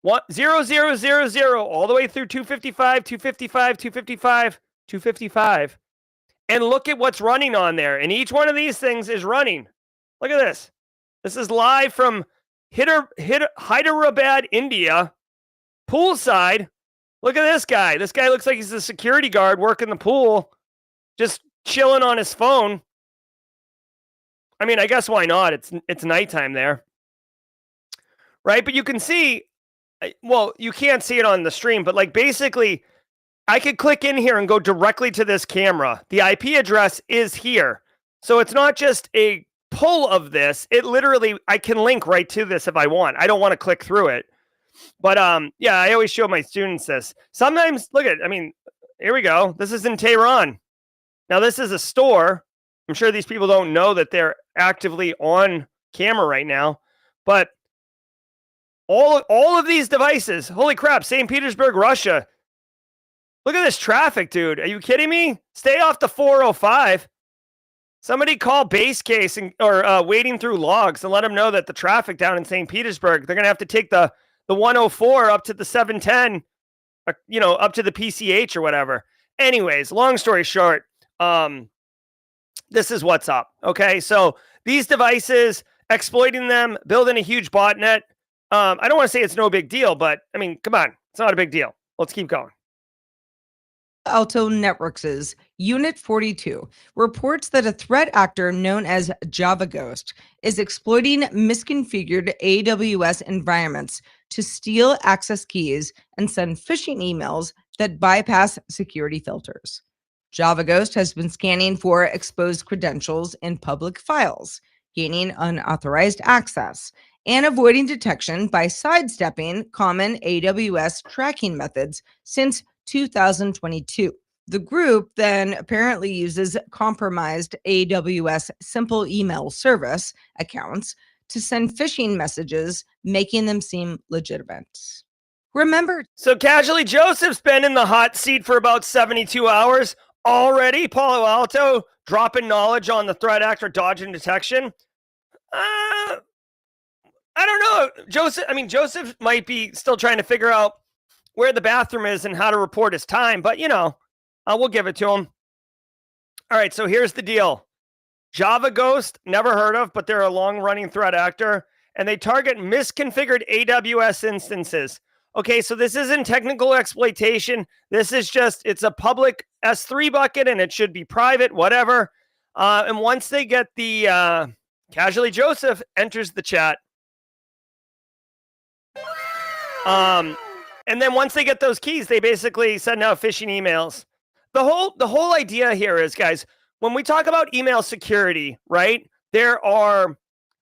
0000 all the way through 255, 255, 255, 255, and look at what's running on there. And each one of these things is running. Look at this. This is live from Hyderabad, India, poolside. Look at this guy. This guy looks like he's a security guard working the pool, just chilling on his phone. I mean, I guess why not? It's nighttime there, right? But you can see, well, you can't see it on the stream, but like basically, I could click in here and go directly to this camera. The IP address is here. So it's not just a pull of this. It literally, I can link right to this if I want. I don't want to click through it. But yeah, I always show my students this. Sometimes, look at, I mean, here we go. This is in Tehran. Now, this is a store. I'm sure these people don't know that they're actively on camera right now. But all of these devices, holy crap, St. Petersburg, Russia. Look at this traffic, dude. Are you kidding me? Stay off the 405. Somebody call base case or wading through logs and let them know that the traffic down in St. Petersburg, they're going to have to take the 104 up to the 710, up to the PCH or whatever. Anyways, long story short, this is what's up. Okay, so these devices, exploiting them, building a huge botnet. I don't want to say it's no big deal, but I mean, come on, it's not a big deal. Let's keep going. Alto Networks' Unit 42 reports that a threat actor known as JavaGhost is exploiting misconfigured AWS environments to steal access keys and send phishing emails that bypass security filters. JavaGhost has been scanning for exposed credentials in public files. gaining unauthorized access, and avoiding detection by sidestepping common AWS tracking methods since 2022. The group then apparently uses compromised AWS simple email service accounts to send phishing messages, making them seem legitimate. Remember, So Casually Joseph's been in the hot seat for about 72 hours already. Palo Alto dropping knowledge on the threat actor dodge and detection. I don't know. Joseph might be still trying to figure out where the bathroom is and how to report his time, but we'll give it to him. All right, so here's the deal. JavaGhost, never heard of, but they're a long-running threat actor, and they target misconfigured AWS instances. Okay, so this isn't technical exploitation. This is just, it's a public S3 bucket, and it should be private, whatever. And once they get the, Casually Joseph enters the chat. And then once they get those keys, they basically send out phishing emails. The whole idea here is, guys, when we talk about email security, right, there are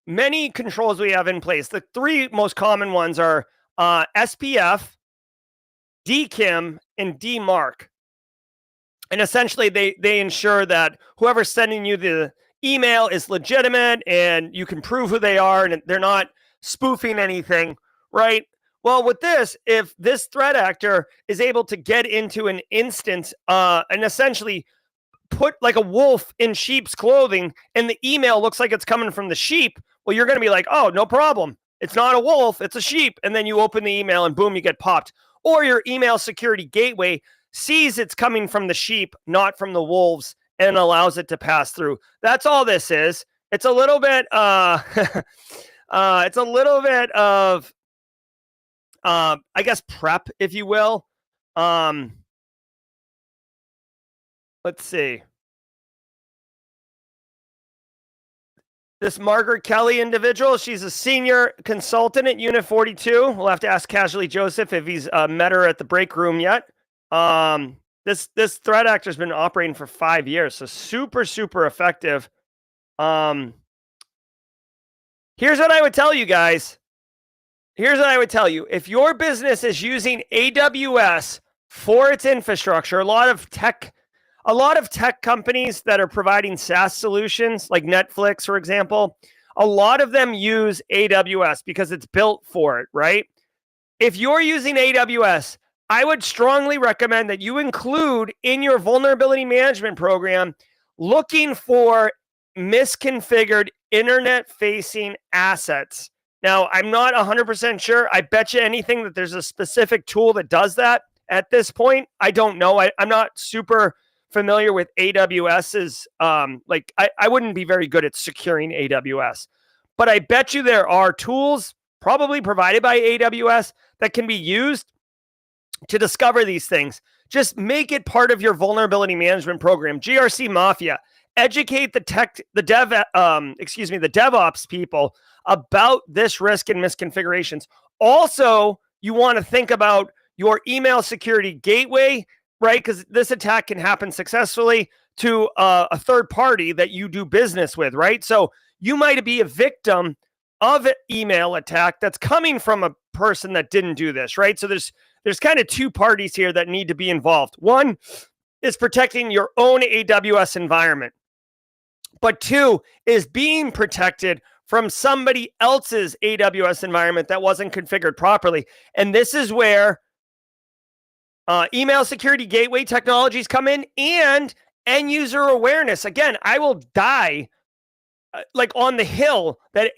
many controls we have in place. The three most common ones are SPF, DKIM, and DMARC. And essentially, they ensure that whoever's sending you the email is legitimate and you can prove who they are and they're not spoofing anything, right? Well, with this, if this threat actor is able to get into an instance and essentially put like a wolf in sheep's clothing and the email looks like it's coming from the sheep, well, you're going to be like, oh, no problem. It's not a wolf, it's a sheep. And then you open the email and boom, you get popped. Or your email security gateway sees it's coming from the sheep, not from the wolves, and allows it to pass through. That's all this is. It's a little bit, it's a little bit of, I guess, prep, if you will. Let's see. This Margaret Kelly individual, she's a senior consultant at Unit 42. We'll have to ask Casually Joseph if he's met her at the break room yet. This threat actor has been operating for 5 years, so super, super effective. Here's what I would tell you guys. Here's what I would tell you. If your business is using AWS for its infrastructure, a lot of tech companies that are providing SaaS solutions, like Netflix, for example, a lot of them use AWS because it's built for it, right? If you're using AWS, I would strongly recommend that you include in your vulnerability management program looking for misconfigured internet-facing assets. Now, I'm not 100% sure. I bet you anything that there's a specific tool that does that at this point. I don't know. I'm not super familiar with AWS's, I wouldn't be very good at securing AWS. But I bet you there are tools probably provided by AWS that can be used to discover these things. Just make it part of your vulnerability management program. GRC Mafia, educate the DevOps people about this risk and misconfigurations. Also, you want to think about your email security gateway, right? Because this attack can happen successfully to a third party that you do business with, right? So you might be a victim of an email attack that's coming from a person that didn't do this, right? So there's kind of two parties here that need to be involved. One is protecting your own AWS environment, but two is being protected from somebody else's AWS environment that wasn't configured properly. And this is where email security gateway technologies come in and end user awareness. Again, I will die on the hill that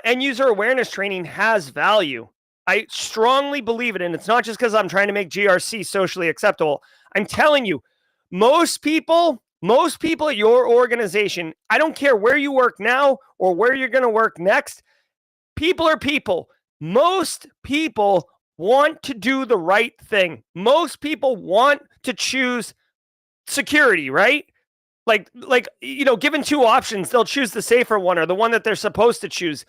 end user awareness training has value. I strongly believe it. And it's not just because I'm trying to make GRC socially acceptable. I'm telling you, most people at your organization, I don't care where you work now or where you're going to work next, people are people. Most people want to do the right thing. Most people want to choose security, right? Given two options, they'll choose the safer one or the one that they're supposed to choose.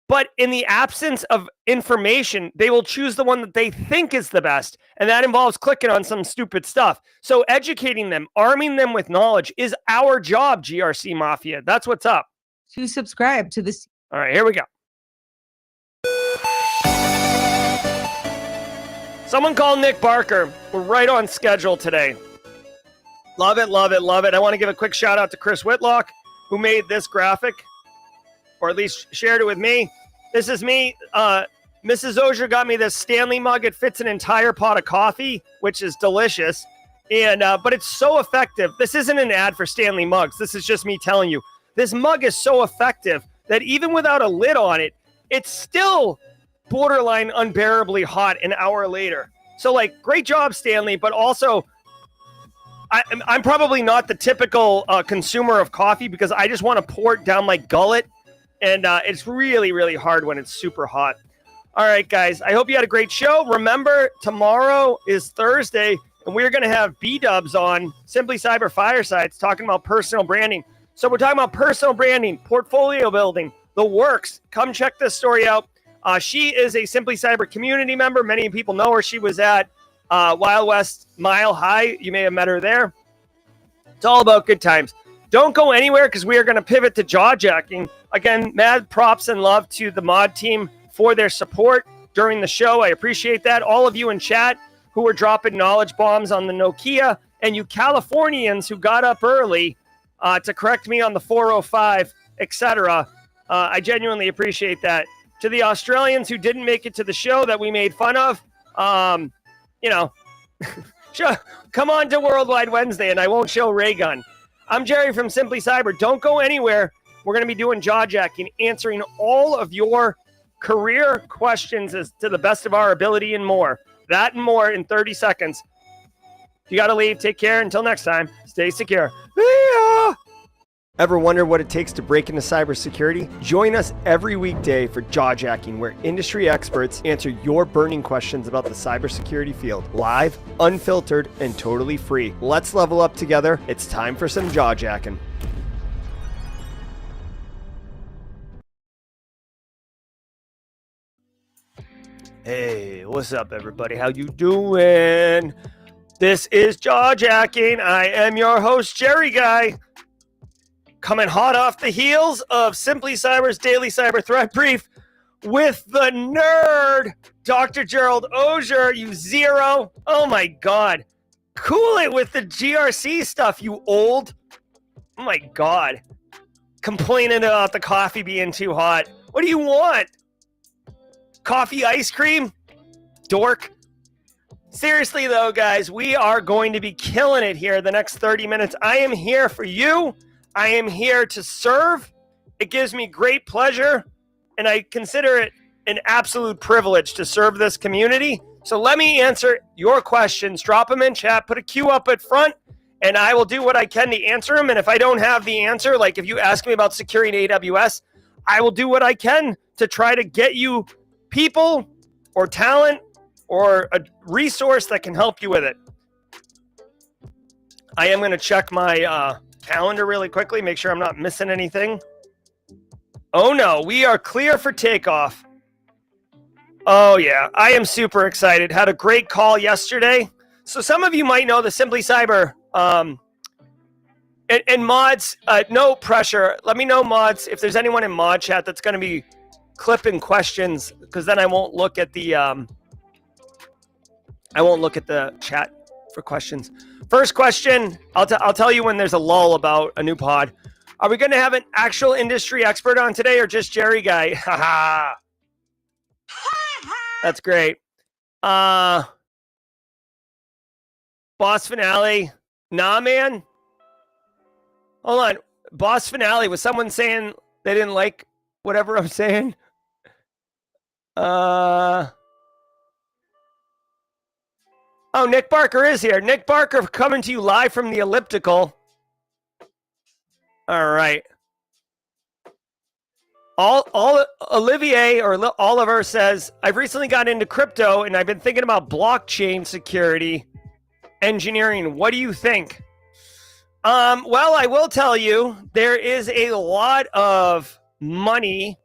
But in the absence of information, they will choose the one that they think is the best. And that involves clicking on some stupid stuff. So educating them, arming them with knowledge is our job, GRC Mafia. That's what's up. to subscribe to this. All right, here we go. Someone call Nick Barker. We're right on schedule today. Love it, love it, love it. I want to give a quick shout out to Chris Whitlock, who made this graphic, or at least shared it with me. This is me. Mrs. Auger got me this Stanley mug. It fits an entire pot of coffee, which is delicious. And but it's so effective. This isn't an ad for Stanley mugs. This is just me telling you. This mug is so effective that even without a lid on it, it's still borderline unbearably hot an hour later. So, like, great job, Stanley. But also, I'm probably not the typical consumer of coffee because I just want to pour it down my gullet. And it's really, really hard when it's super hot. All right, guys. I hope you had a great show. Remember, tomorrow is Thursday, and we're going to have B-Dubs on Simply Cyber Firesides talking about personal branding. So we're talking about personal branding, portfolio building, the works. Come check this story out. She is a Simply Cyber community member. Many people know her. She was at Wild West Mile High. You may have met her there. It's all about good times. Don't go anywhere because we are going to pivot to jaw jacking. Again, mad props and love to the mod team for their support during the show. I appreciate that. All of you in chat who were dropping knowledge bombs on the Nokia, and you Californians who got up early to correct me on the 405, etc. I genuinely appreciate that. To the Australians who didn't make it to the show that we made fun of, sure, come on to Worldwide Wednesday and I won't show ray gun. I'm Jerry from Simply Cyber. Don't go anywhere. We're going to be doing jaw jacking, answering all of your career questions as to the best of our ability and more. That and more in 30 seconds. You got to leave. Take care. Until next time, stay secure. Ever wonder what it takes to break into cybersecurity? Join us every weekday for Jaw Jacking, where industry experts answer your burning questions about the cybersecurity field. Live, unfiltered, and totally free. Let's level up together. It's time for some jaw jacking. Hey, what's up, everybody? How you doing? This is Jaw Jacking. I am your host, Jerry Guy. Coming hot off the heels of Simply Cyber's Daily Cyber Threat Brief with the nerd, Dr. Gerald Auger, you zero. Oh my God. Cool it with the GRC stuff, you old. Oh my God. Complaining about the coffee being too hot. What do you want? Coffee ice cream? Dork. Seriously though, guys, we are going to be killing it here the next 30 minutes. I am here for you. I am here to serve. It gives me great pleasure, and I consider it an absolute privilege to serve this community. So let me answer your questions. Drop them in chat, put a queue up at front, and I will do what I can to answer them. And if I don't have the answer, like if you ask me about securing AWS, I will do what I can to try to get you people or talent or a resource that can help you with it. I am going to check my calendar really quickly, make sure I'm not missing anything. Oh no, we are clear for takeoff. Oh yeah, I am super excited. Had a great call yesterday. So some of you might know the Simply Cyber and mods, no pressure. Let me know, mods, if there's anyone in mod chat that's going to be clipping questions, because then I won't look at the chat for questions. First question, I'll tell you when there's a lull about a new pod. Are we going to have an actual industry expert on today or just Jerry Guy? Haha. That's great. Boss Finale. Nah, man. Hold on. Boss Finale, was someone saying they didn't like whatever I'm saying? Oh, Nick Barker is here. Nick Barker coming to you live from the elliptical. All right. Olivier or Oliver says, I've recently got into crypto and I've been thinking about blockchain security engineering. What do you think? Well, I will tell you, there is a lot of money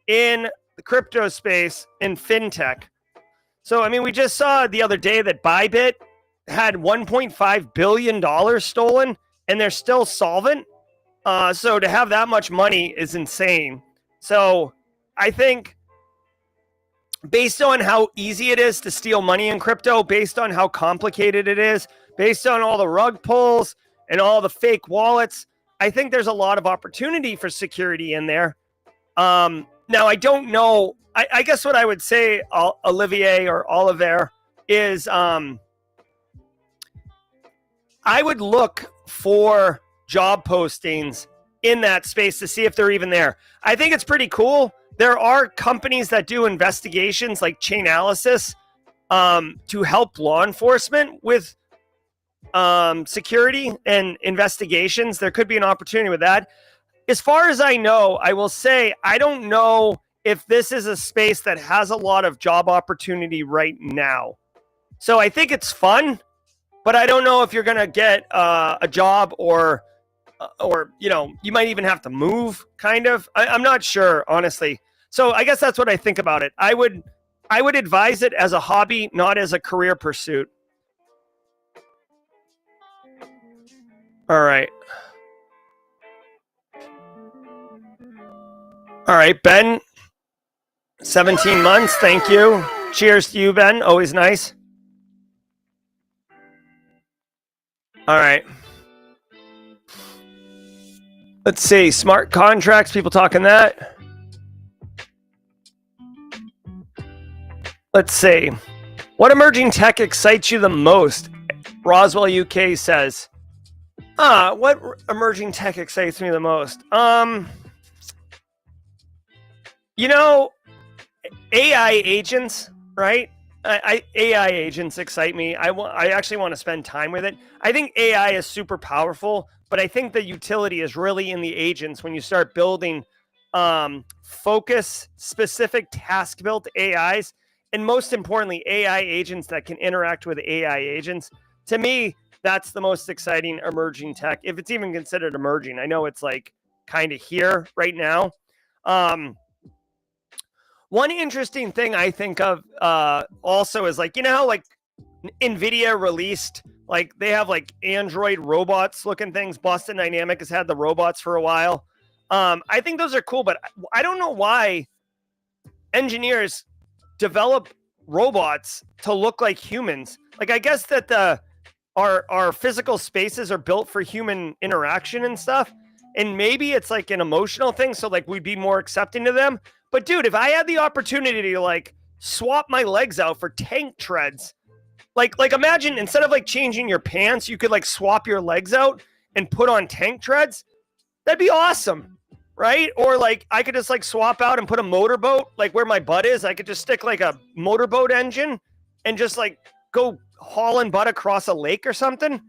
in the crypto space in fintech. So, I mean, we just saw the other day that Bybit had $1.5 billion stolen and they're still solvent. So to have that much money is insane. So I think based on how easy it is to steal money in crypto, based on how complicated it is, based on all the rug pulls and all the fake wallets, I think there's a lot of opportunity for security in there. Now, I don't know. I guess what I would say, Olivier or Oliver, is I would look for job postings in that space to see if they're even there. I think it's pretty cool. There are companies that do investigations like Chainalysis to help law enforcement with security and investigations. There could be an opportunity with that. As far as I know, I will say I don't know if this is a space that has a lot of job opportunity right now. So I think it's fun, but I don't know if you're going to get a job or you might even have to move, kind of. I'm not sure, honestly. So I guess that's what I think about it. I would advise it as a hobby, not as a career pursuit. All right. All right, Ben, 17 months. Thank you. Cheers to you, Ben. Always nice. All right. Let's see. Smart contracts. People talking that. Let's see. What emerging tech excites you the most? Roswell UK says. What emerging tech excites me the most? AI agents, right? AI agents excite me. I actually want to spend time with it. I think AI is super powerful, but I think the utility is really in the agents when you start building focus specific task built AIs. And most importantly, AI agents that can interact with AI agents. To me, that's the most exciting emerging tech, if it's even considered emerging. I know it's like kind of here right now. One interesting thing I think of also is like, how like NVIDIA released, like they have like Android robots looking things. Boston Dynamics has had the robots for a while. I think those are cool, but I don't know why engineers develop robots to look like humans. Like, I guess that our physical spaces are built for human interaction and stuff. And maybe it's like an emotional thing. So like we'd be more accepting to them. But dude, if I had the opportunity to like swap my legs out for tank treads, like imagine instead of like changing your pants, you could like swap your legs out and put on tank treads. That'd be awesome. Right? Or like I could just like swap out and put a motorboat like where my butt is. I could just stick like a motorboat engine and just like go hauling butt across a lake or something.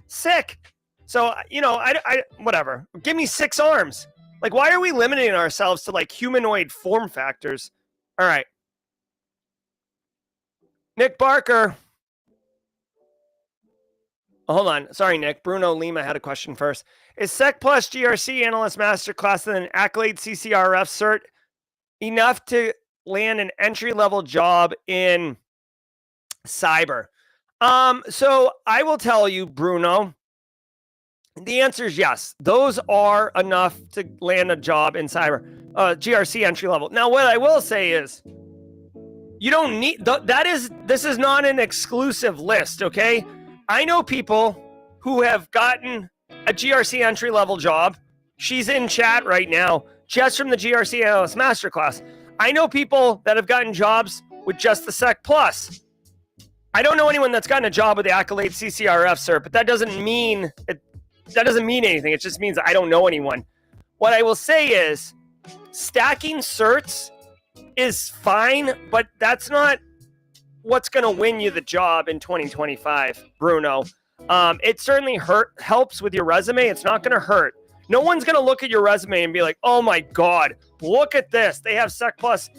Sick. So, I whatever. Give me 6 arms. Like, why are we limiting ourselves to like humanoid form factors? All right. Nick Barker. Oh, hold on. Sorry, Nick. Bruno Lima had a question first. Is Sec Plus GRC Analyst Masterclass and an Accolade CCRF cert enough to land an entry-level job in cyber? So I will tell you, Bruno, the answer is yes. Those are enough to land a job in cyber, GRC entry level. Now, what I will say is, you don't need this is not an exclusive list, okay? I know people who have gotten a GRC entry level job. She's in chat right now, just from the GRC Analyst Masterclass. I know people that have gotten jobs with just the Sec Plus. I don't know anyone that's gotten a job with the Accolade CCRF cert, but that doesn't mean anything. It just means I don't know anyone. What I will say is stacking certs is fine, but that's not what's going to win you the job in 2025, Bruno. It certainly helps with your resume. It's not going to hurt. No one's going to look at your resume and be like, oh my God, look at this. They have Sec Plus,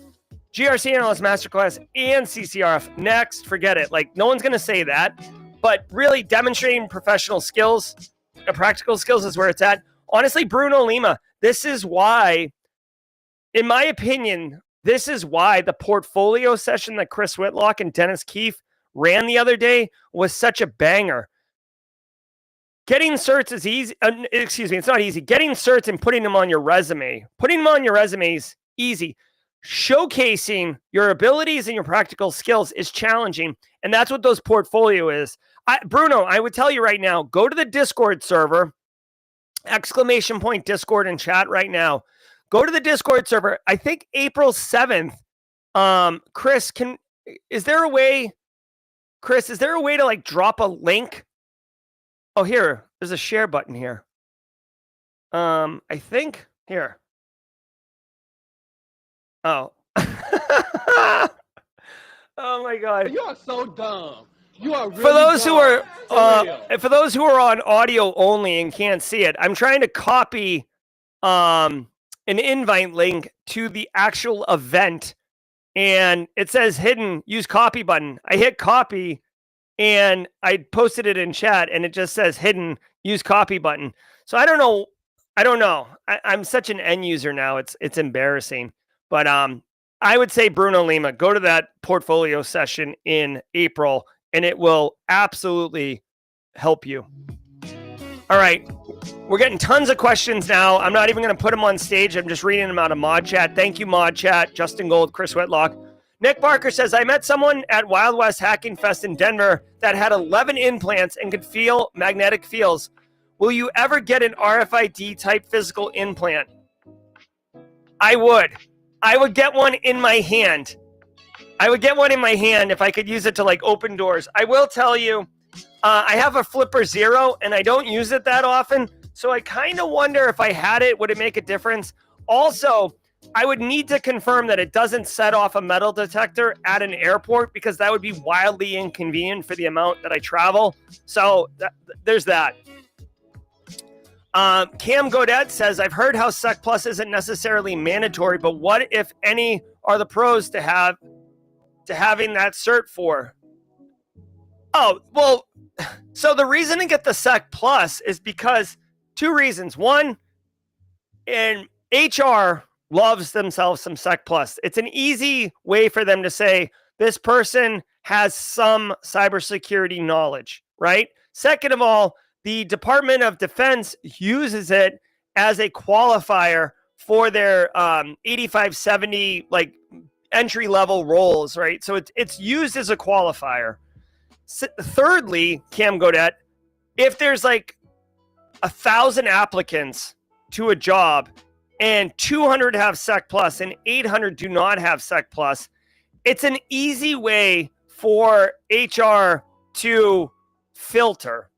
GRC Analyst Masterclass, and CCRF. Next, forget it. Like, no one's going to say that. But really demonstrating professional skills, practical skills is where it's at. Honestly, Bruno Lima, this is why, in my opinion, this is why the portfolio session that Chris Whitlock and Dennis Keefe ran the other day was such a banger. Getting certs is easy. Excuse me, it's not easy. Getting certs and putting them on your resume. Putting them on your resume is easy. Showcasing your abilities and your practical skills is challenging. And that's what those portfolio is. Bruno, I would tell you right now, go to the Discord server, ! Discord and chat right now. Go to the Discord server. I think April 7th. Chris, is there a way to like drop a link? Oh, here, there's a share button here. I think here. Oh. Oh my God. You are so dumb. You are really For those dumb. for those who are on audio only and can't see it, I'm trying to copy an invite link to the actual event, and it says hidden, use copy button. I hit copy and I posted it in chat and it just says hidden, use copy button. So I don't know. I'm such an end user now. It's embarrassing. But I would say, Bruno Lima, go to that portfolio session in April and it will absolutely help you. All right. We're getting tons of questions now. I'm not even going to put them on stage. I'm just reading them out of Mod Chat. Thank you, Mod Chat. Justin Gold, Chris Whitlock. Nick Barker says, I met someone at Wild West Hacking Fest in Denver that had 11 implants and could feel magnetic fields. Will you ever get an RFID type physical implant? I would get one in my hand. If I could use it to like open doors. I will tell you, I have a Flipper Zero and I don't use it that often. So I kind of wonder if I had it, would it make a difference? Also, I would need to confirm that it doesn't set off a metal detector at an airport because that would be wildly inconvenient for the amount that I travel. So there's that. Cam Godet says, I've heard how Sec Plus isn't necessarily mandatory, but what, if any, are the pros to having that cert for? Oh, well, so the reason to get the Sec Plus is because two reasons. One, in HR loves themselves some Sec Plus. It's an easy way for them to say, this person has some cybersecurity knowledge, right? Second of all, the Department of Defense uses it as a qualifier for their 8570 like entry level roles, right? So it's used as a qualifier. Thirdly, Cam Godet, if there's like 1,000 applicants to a job and 200 have Sec Plus and 800 do not have Sec Plus, it's an easy way for HR to filter,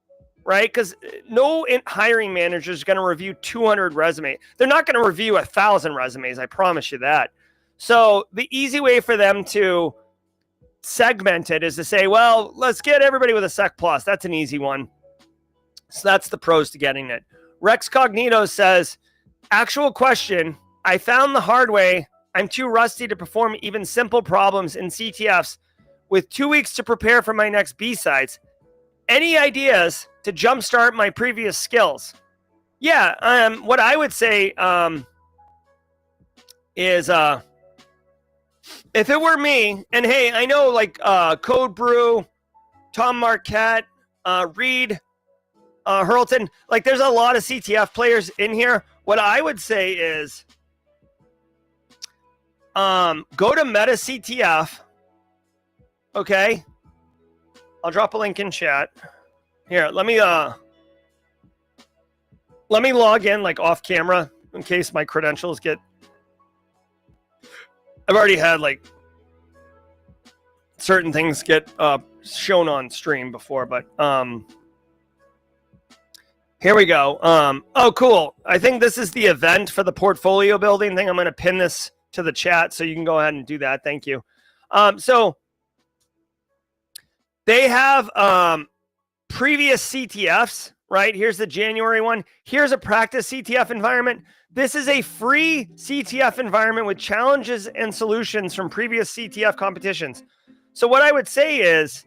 right? Because no hiring manager is going to review 200 resumes. They're not going to review 1,000 resumes. I promise you that. So the easy way for them to segment it is to say, well, let's get everybody with a Sec Plus. That's an easy one. So that's the pros to getting it. Rex Cognito says, actual question. I found the hard way. I'm too rusty to perform even simple problems in CTFs with 2 weeks to prepare for my next B-sides. Any ideas to jumpstart my previous skills? Yeah, what I would say is if it were me, and hey, I know like Code Brew, Tom Marquette, Reed, Hurlton, like there's a lot of CTF players in here. What I would say is go to Meta CTF. Okay. I'll drop a link in chat. Here, let me log in like off camera in case my credentials get. I've already had like certain things get shown on stream before, but here we go. Oh, cool. I think this is the event for the portfolio building thing. I'm going to pin this to the chat so you can go ahead and do that. Thank you. So they have previous CTFs, right? Here's the January one. Here's a practice CTF environment. This is a free CTF environment with challenges and solutions from previous CTF competitions. So what I would say is,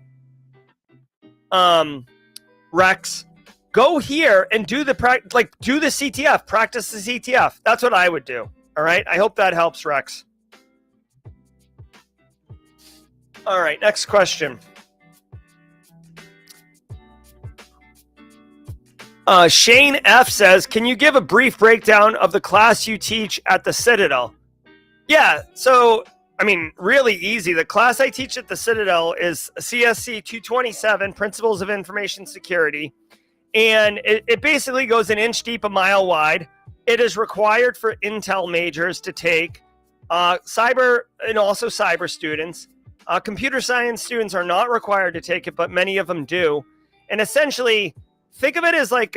Rex, go here and do the do the CTF, practice the CTF. That's what I would do. All right. I hope that helps, Rex. All right. Next question. Shane F says, can you give a brief breakdown of the class you teach at the Citadel? Yeah, so, I mean, really easy. The class I teach at the Citadel is CSC 227, Principles of Information Security. And it basically goes an inch deep, a mile wide. It is required for Intel majors to take, cyber and also cyber students. Computer science students are not required to take it, but many of them do. And essentially, think of it as like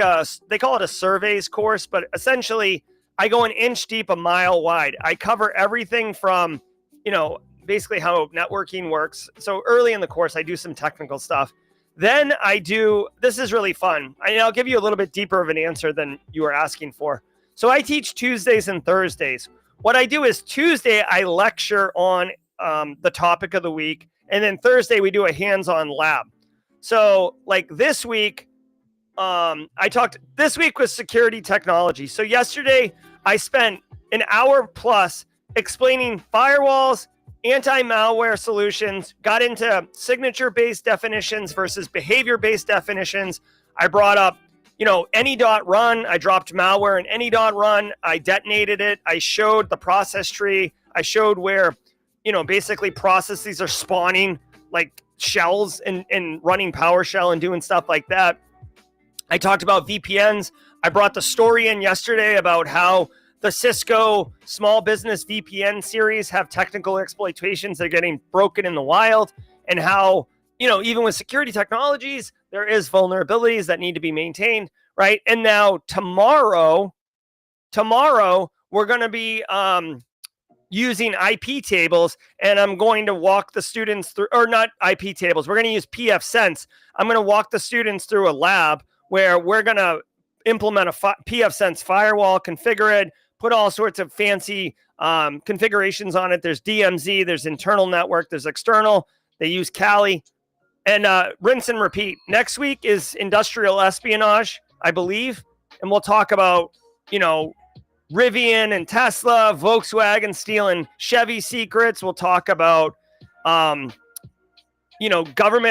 they call it a surveys course, but essentially I go an inch deep, a mile wide. I cover everything from, basically how networking works. So early in the course, I do some technical stuff. Then this is really fun. I'll give you a little bit deeper of an answer than you were asking for. So I teach Tuesdays and Thursdays. What I do is Tuesday, I lecture on the topic of the week. And then Thursday, we do a hands-on lab. So like this week, this week was security technology. So yesterday, I spent an hour plus explaining firewalls, anti-malware solutions, got into signature-based definitions versus behavior-based definitions. I brought up, any.run. I dropped malware in any.run. I detonated it. I showed the process tree. I showed where, basically processes are spawning like shells and running PowerShell and doing stuff like that. I talked about VPNs. I brought the story in yesterday about how the Cisco small business VPN series have technical exploitations that are getting broken in the wild, and how, even with security technologies, there is vulnerabilities that need to be maintained, right? And now tomorrow, we're going to be using IP tables, and I'm going to walk the students through, or not IP tables, we're going to use pfSense. I'm going to walk the students through a lab where we're going to implement a pfSense firewall, configure it, put all sorts of fancy configurations on it. There's DMZ, there's internal network, there's external. They use Kali, and rinse and repeat. Next week is industrial espionage, I believe. And we'll talk about, Rivian and Tesla, Volkswagen stealing Chevy secrets. We'll talk about, government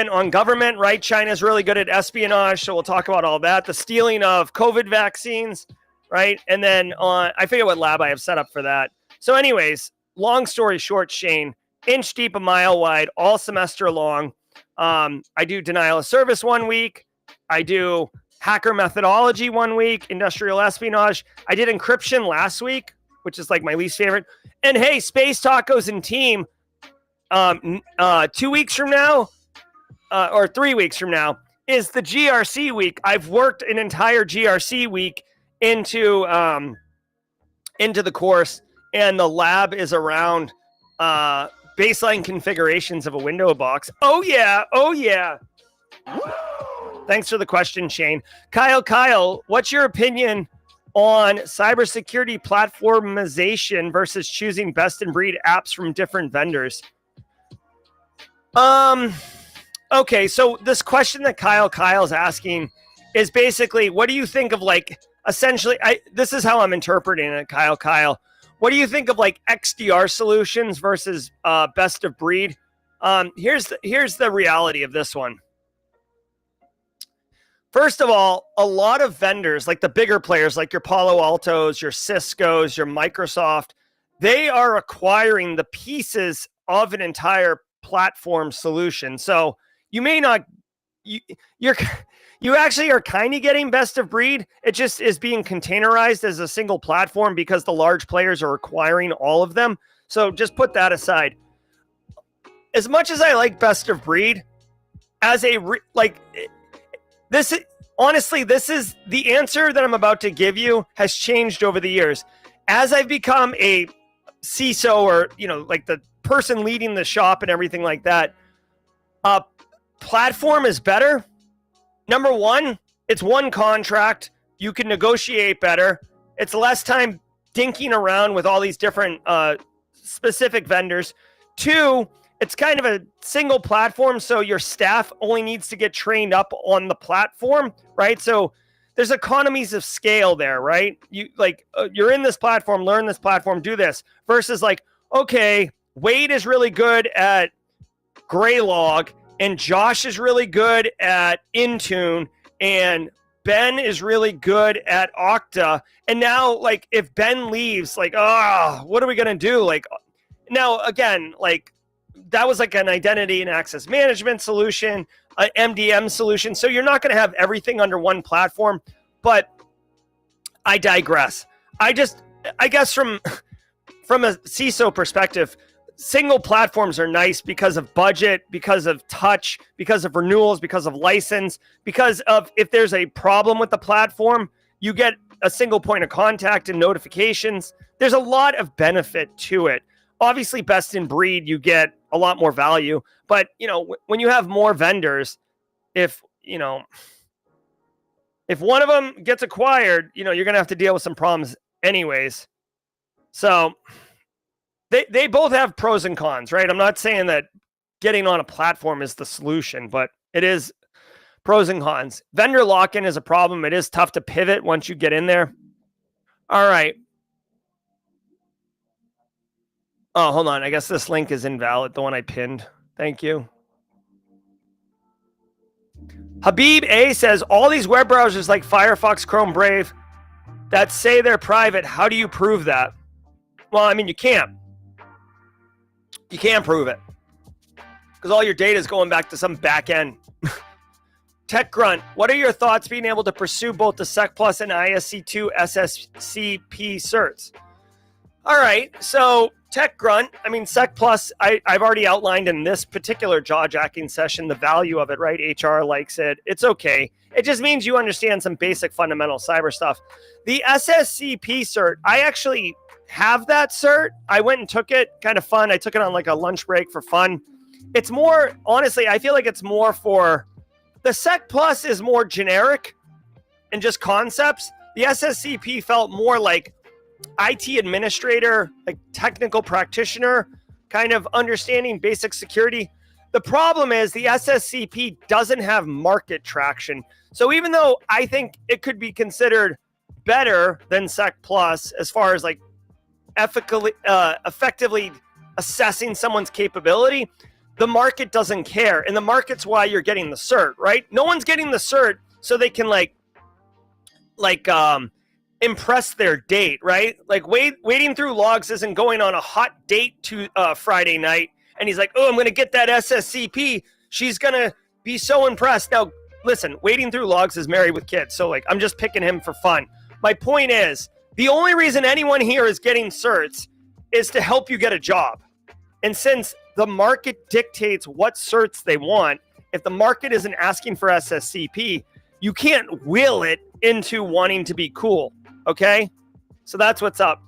on government, right? China's really good at espionage. So we'll talk about all that. The stealing of COVID vaccines, right? And then I forget what lab I have set up for that. So anyways, long story short, Shane, inch deep, a mile wide, all semester long. I do denial of service 1 week. I do hacker methodology 1 week, industrial espionage. I did encryption last week, which is like my least favorite. And hey, Space Tacos and Team, 2 weeks from now, or 3 weeks from now, is the GRC week. I've worked an entire GRC week into the course, and the lab is around baseline configurations of a window box. Oh yeah. Thanks for the question, Shane. Kyle, what's your opinion on cybersecurity platformization versus choosing best in breed apps from different vendors? Okay, so this question that Kyle's asking is basically, what do you think of essentially, this is how I'm interpreting it, Kyle. What do you think of XDR solutions versus best of breed? Here's the reality of this one. First of all, a lot of vendors, like the bigger players, like your Palo Altos, your Ciscos, your Microsoft, they are acquiring the pieces of an entire platform solution. So you may not, you actually are kind of getting best of breed. It just is being containerized as a single platform because the large players are acquiring all of them. So just put that aside. As much as I like best of breed, as honestly, this is the answer that I'm about to give you has changed over the years. As I've become a CISO, or, the person leading the shop and everything like that, platform is better. Number one, it's one contract. You can negotiate better. It's less time dinking around with all these different specific vendors. Two, it's kind of a single platform, so your staff only needs to get trained up on the platform, right? So there's economies of scale there, right? You're in this platform, learn this platform, do this, versus okay, Wade is really good at Graylog, and Josh is really good at Intune, and Ben is really good at Okta. And now, like, if Ben leaves, like, what are we going to do? Like, now, again, like, that was like an identity and access management solution, an MDM solution. So you're not going to have everything under one platform. But I digress. I guess from a CISO perspective, single platforms are nice because of budget, because of touch, because of renewals, because of license, because of if there's a problem with the platform, you get a single point of contact and notifications. There's a lot of benefit to it. Obviously, best in breed, you get a lot more value. But, when you have more vendors, if one of them gets acquired, you're going to have to deal with some problems anyways. So they both have pros and cons, right? I'm not saying that getting on a platform is the solution, but it is pros and cons. Vendor lock-in is a problem. It is tough to pivot once you get in there. All right. Oh, hold on. I guess this link is invalid, the one I pinned. Thank you. Habib A says, all these web browsers like Firefox, Chrome, Brave that say they're private, how do you prove that? Well, I mean, you can't. You can't prove it because all your data is going back to some back end. Tech Grunt, what are your thoughts being able to pursue both the Sec Plus and ISC2 SSCP certs? All right, so Tech Grunt, I mean, Sec Plus, I've already outlined in this particular jaw-jacking session the value of it, right? HR likes it. It's okay. It just means you understand some basic fundamental cyber stuff. The SSCP cert, I actually have that cert. I went and took it, kind of fun. I took it on like a lunch break for fun. It's more, honestly, I feel like it's more for, the Sec Plus is more generic and just concepts. The SSCP felt more like IT administrator, like technical practitioner, kind of understanding basic security. The problem is the SSCP doesn't have market traction. So even though I think it could be considered better than Sec Plus as far as like effectively assessing someone's capability, the market doesn't care. And the market's why you're getting the cert, right? No one's getting the cert so they can impress their date, right? Like wading through logs isn't going on a hot date to Friday night. And he's like, oh, I'm going to get that SSCP. She's going to be so impressed. Now, listen, wading through logs is married with kids. So like, I'm just picking him for fun. My point is, the only reason anyone here is getting certs is to help you get a job. And since the market dictates what certs they want, if the market isn't asking for SSCP, you can't will it into wanting to be cool. Okay? So that's what's up.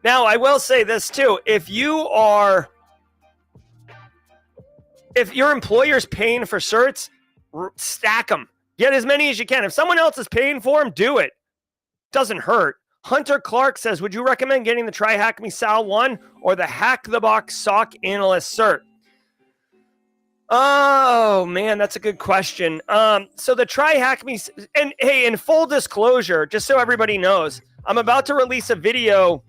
Now, I will say this too. If your employer's paying for certs, stack them. Get as many as you can. If someone else is paying for them, do it. Doesn't hurt. Hunter Clark says, would you recommend getting the Try Hack Me Sal 1 or the Hack the Box SOC Analyst cert? Oh, man, that's a good question. So the Try Hack Me, and hey, in full disclosure, just so everybody knows, I'm about to release a video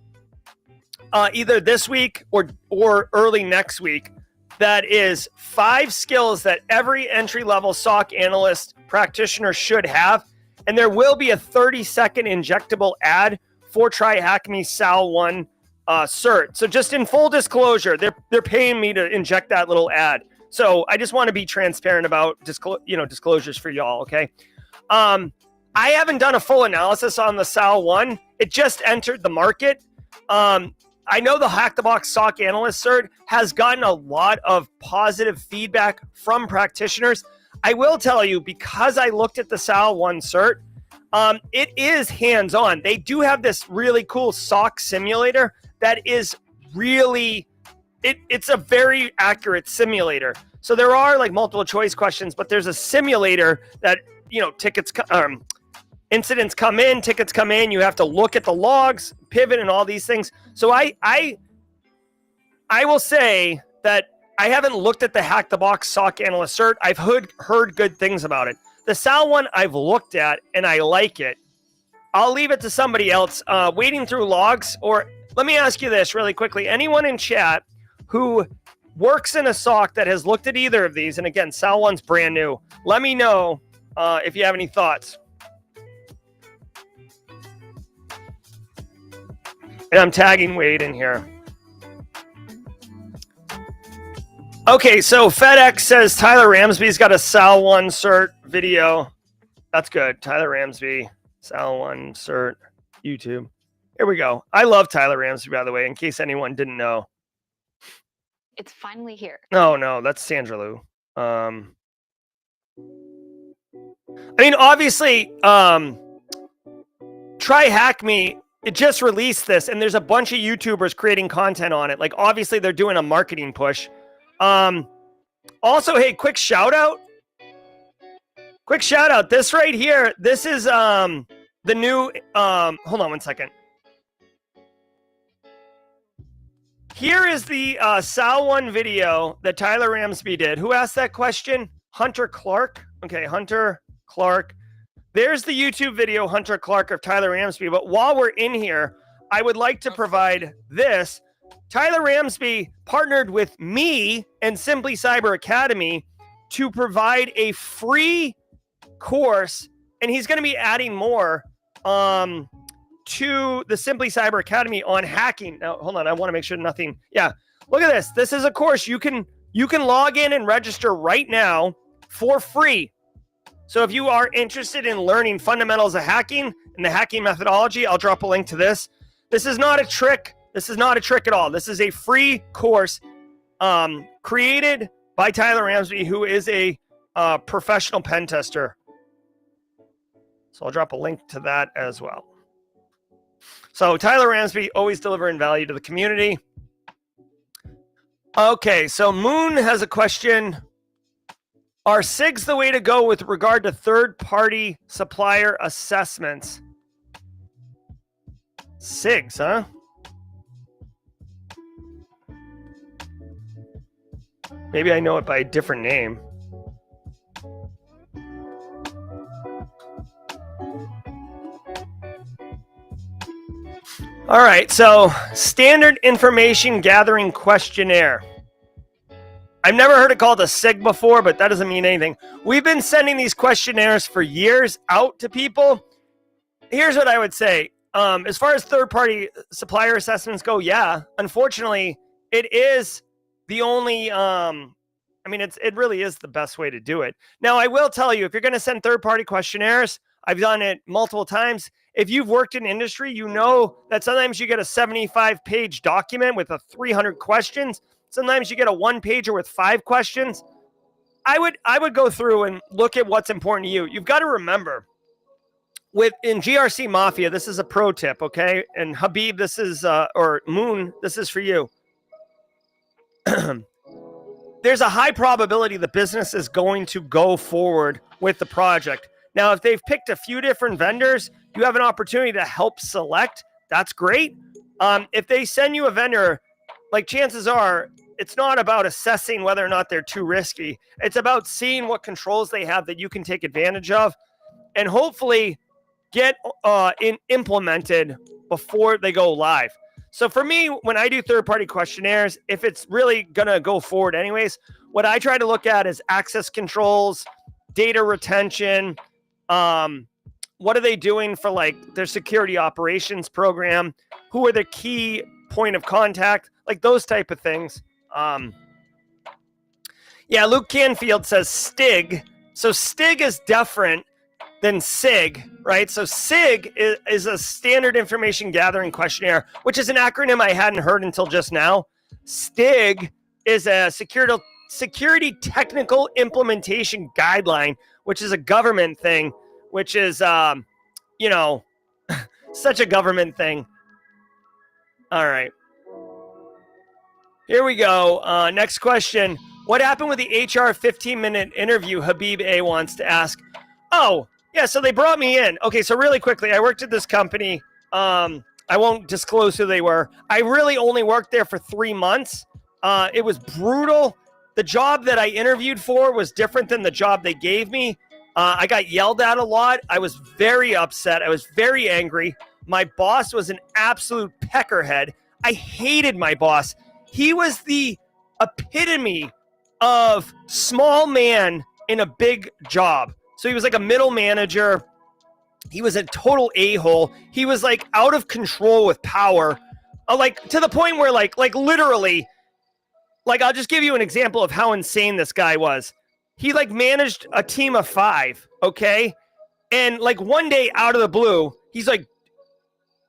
either this week or early next week that is 5 skills that every entry-level SOC analyst practitioner should have. And there will be a 30-second injectable ad for Try Hack Me Sal 1 cert. So just in full disclosure, they're paying me to inject that little ad. So I just want to be transparent about disclosures for y'all, okay? I haven't done a full analysis on the Sal 1. It just entered the market. I know the Hack the Box SOC Analyst cert has gotten a lot of positive feedback from practitioners. I will tell you, because I looked at the Sal 1 cert, it is hands-on. They do have this really cool SOC simulator that is really, it's a very accurate simulator. So there are like multiple choice questions, but there's a simulator that, incidents come in, tickets come in. You have to look at the logs, pivot, and all these things. So I will say that I haven't looked at the Hack the Box SOC Analyst cert. I've heard good things about it. The Sal 1 I've looked at and I like it. I'll leave it to somebody else. Wading through logs, or let me ask you this really quickly. Anyone in chat who works in a SOC that has looked at either of these, and again, Sal 1's brand new, let me know if you have any thoughts. And I'm tagging Wade in here. Okay, so FedEx says Tyler Ramsby's got a Sal1 cert video. That's good. Tyler Ramsby, Sal1 cert, YouTube. Here we go. I love Tyler Ramsby, by the way, in case anyone didn't know. It's finally here. No, that's Sandra Lou. I mean, obviously, Try Hack Me, it just released this, and there's a bunch of YouTubers creating content on it. Like, obviously, they're doing a marketing push. Also, hey, quick shout out. This right here, this is the new hold on one second. Here is the Sal1 video that Tyler Ramsby did. Who asked that question? Hunter Clark. Okay, Hunter Clark. There's the YouTube video, Hunter Clark, of Tyler Ramsby. But while we're in here, I would like to provide this. Tyler Ramsby partnered with me and Simply Cyber Academy to provide a free course, and he's going to be adding more to the Simply Cyber Academy on hacking. Now, hold on, I want to make sure nothing. Yeah, look at this. This is a course you can log in and register right now for free. So if you are interested in learning fundamentals of hacking and the hacking methodology, I'll drop a link to this. This is not a trick. This is not a trick at all. This is a free course created by Tyler Ramsby, who is a professional pen tester. So I'll drop a link to that as well. So Tyler Ramsby, always delivering value to the community. Okay, so Moon has a question. Are SIGs the way to go with regard to third-party supplier assessments? SIGs, huh? Maybe I know it by a different name. All right, so standard information gathering questionnaire. I've never heard it called a SIG before, but that doesn't mean anything. We've been sending these questionnaires for years out to people. Here's what I would say. As far as third-party supplier assessments go, yeah, unfortunately, it is the only, it really is the best way to do it. Now, I will tell you, if you're going to send third-party questionnaires, I've done it multiple times. If you've worked in industry, you know that sometimes you get a 75-page document with 300 questions. Sometimes you get a one-pager with 5 questions. I would go through and look at what's important to you. You've got to remember, in GRC Mafia, this is a pro tip, okay? And Habib, this is, or Moon, this is for you. There's a high probability the business is going to go forward with the project. Now, if they've picked a few different vendors, you have an opportunity to help select. That's great. If they send you a vendor, like, chances are, it's not about assessing whether or not they're too risky. It's about seeing what controls they have that you can take advantage of and hopefully get implemented before they go live. So for me, when I do third-party questionnaires, if it's really going to go forward anyways, what I try to look at is access controls, data retention, what are they doing for, like, their security operations program, who are the key point of contact, like those type of things. Yeah, Luke Canfield says STIG. So STIG is different than SIG, right? So SIG is a standard information gathering questionnaire, which is an acronym I hadn't heard until just now. STIG is a security technical implementation guideline, which is a government thing, which is, such a government thing. All right. Here we go. Next question. What happened with the HR 15-minute interview? Habib A wants to ask. Oh, yeah, so they brought me in. Okay, so really quickly, I worked at this company. I won't disclose who they were. I really only worked there for 3 months. It was brutal. The job that I interviewed for was different than the job they gave me. I got yelled at a lot. I was very upset. I was very angry. My boss was an absolute peckerhead. I hated my boss. He was the epitome of small man in a big job. So he was like a middle manager. He was a total a-hole. He was like out of control with power. Like to the point where like literally, like I'll just give you an example of how insane this guy was. He like managed a team of 5, okay? And like one day out of the blue, he's like,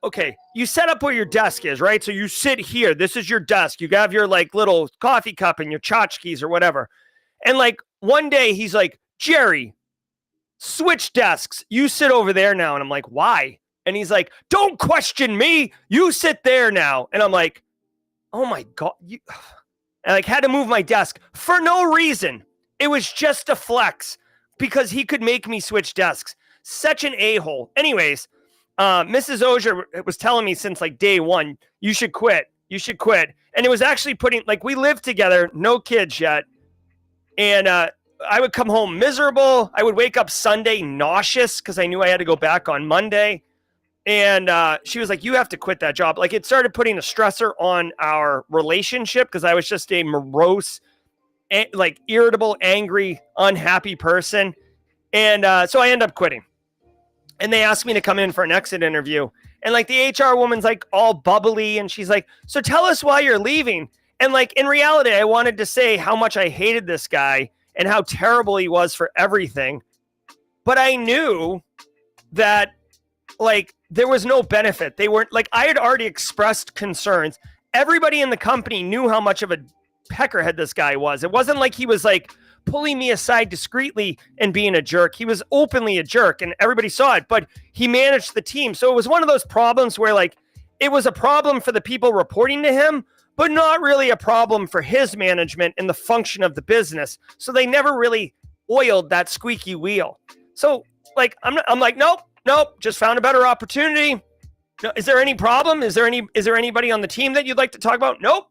okay, you set up where your desk is, right? So you sit here. This is your desk. You have your like little coffee cup and your tchotchkes or whatever. And like one day he's like, Jerry, switch desks. You sit over there now. And I'm like, why? And he's like, don't question me. You sit there now. And I'm like, oh my God. I like had to move my desk for no reason. It was just a flex because he could make me switch desks. Such an a-hole. Anyways, Mrs. Auger was telling me since like day one, you should quit. You should quit. And it was actually putting, like, we lived together, no kids yet. And I would come home miserable. I would wake up Sunday nauseous because I knew I had to go back on Monday. And she was like, you have to quit that job. Like, it started putting a stressor on our relationship because I was just a morose, like irritable, angry, unhappy person. And so I ended up quitting. And they asked me to come in for an exit interview. And like the HR woman's like all bubbly. And she's like, so tell us why you're leaving. And like in reality, I wanted to say how much I hated this guy and how terrible he was for everything. But I knew that like there was no benefit. They weren't like, I had already expressed concerns. Everybody in the company knew how much of a peckerhead this guy was. It wasn't like he was like pulling me aside discreetly and being a jerk. He was openly a jerk and everybody saw it, but he managed the team. So it was one of those problems where like it was a problem for the people reporting to him, but not really a problem for his management and the function of the business. So they never really oiled that squeaky wheel. So like, I'm like, nope, just found a better opportunity. No, is there any problem? Is there anybody on the team that you'd like to talk about? Nope.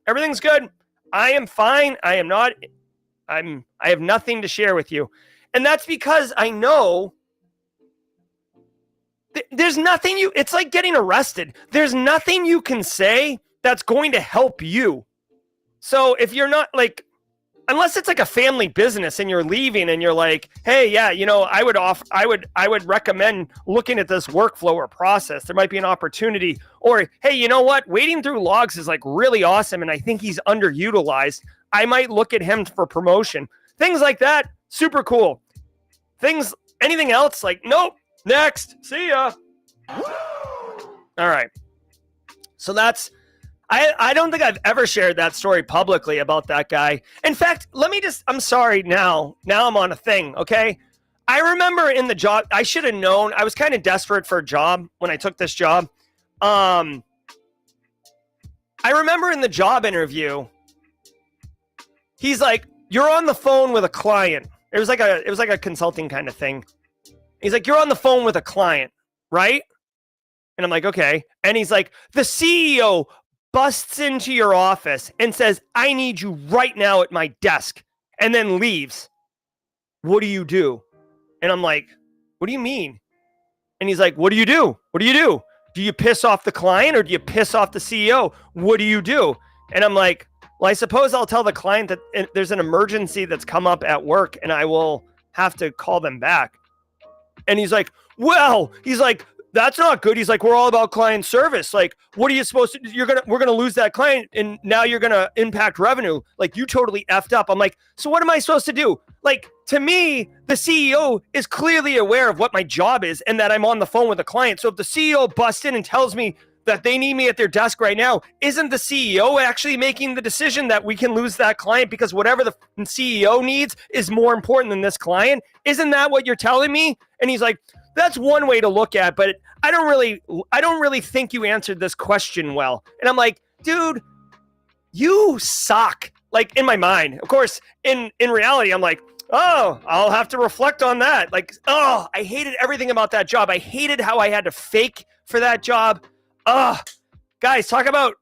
Everything's good. I am fine. I have nothing to share with you. And that's because I know there's nothing it's like getting arrested. There's nothing you can say that's going to help you. So if you're not like, unless it's like a family business and you're leaving and you're like, hey, yeah, I would recommend looking at this workflow or process. There might be an opportunity. Or, hey, you know what? Wading through logs is like really awesome. And I think he's underutilized. I might look at him for promotion. Things like that, super cool. Anything else? Like, nope, next, see ya. All right. So that's, I don't think I've ever shared that story publicly about that guy. In fact, I'm sorry now I'm on a thing, okay? I remember in the job, I should have known, I was kind of desperate for a job when I took this job. I remember in the job interview, he's like, you're on the phone with a client. It was like a consulting kind of thing. He's like, you're on the phone with a client, right? And I'm like, okay. And he's like, the CEO busts into your office and says, I need you right now at my desk, and then leaves. What do you do? And I'm like, what do you mean? And he's like, what do you do? Do you piss off the client or do you piss off the CEO? What do you do? And I'm like, well, I suppose I'll tell the client that there's an emergency that's come up at work and I will have to call them back. And he's like, that's not good. He's like, we're all about client service. Like, what are you supposed to do? We're going to lose that client and now you're going to impact revenue. Like, you totally effed up. I'm like, so what am I supposed to do? Like, to me, the CEO is clearly aware of what my job is and that I'm on the phone with a client. So if the CEO busts in and tells me that they need me at their desk right now, isn't the CEO actually making the decision that we can lose that client because whatever the CEO needs is more important than this client? Isn't that what you're telling me? And he's like, that's one way to look at, but I don't really think you answered this question well. And I'm like, dude, you suck. Like, in my mind, of course, in reality, I'm like, oh, I'll have to reflect on that. Like, oh, I hated everything about that job. I hated how I had to fake for that job. Oh, guys, talk about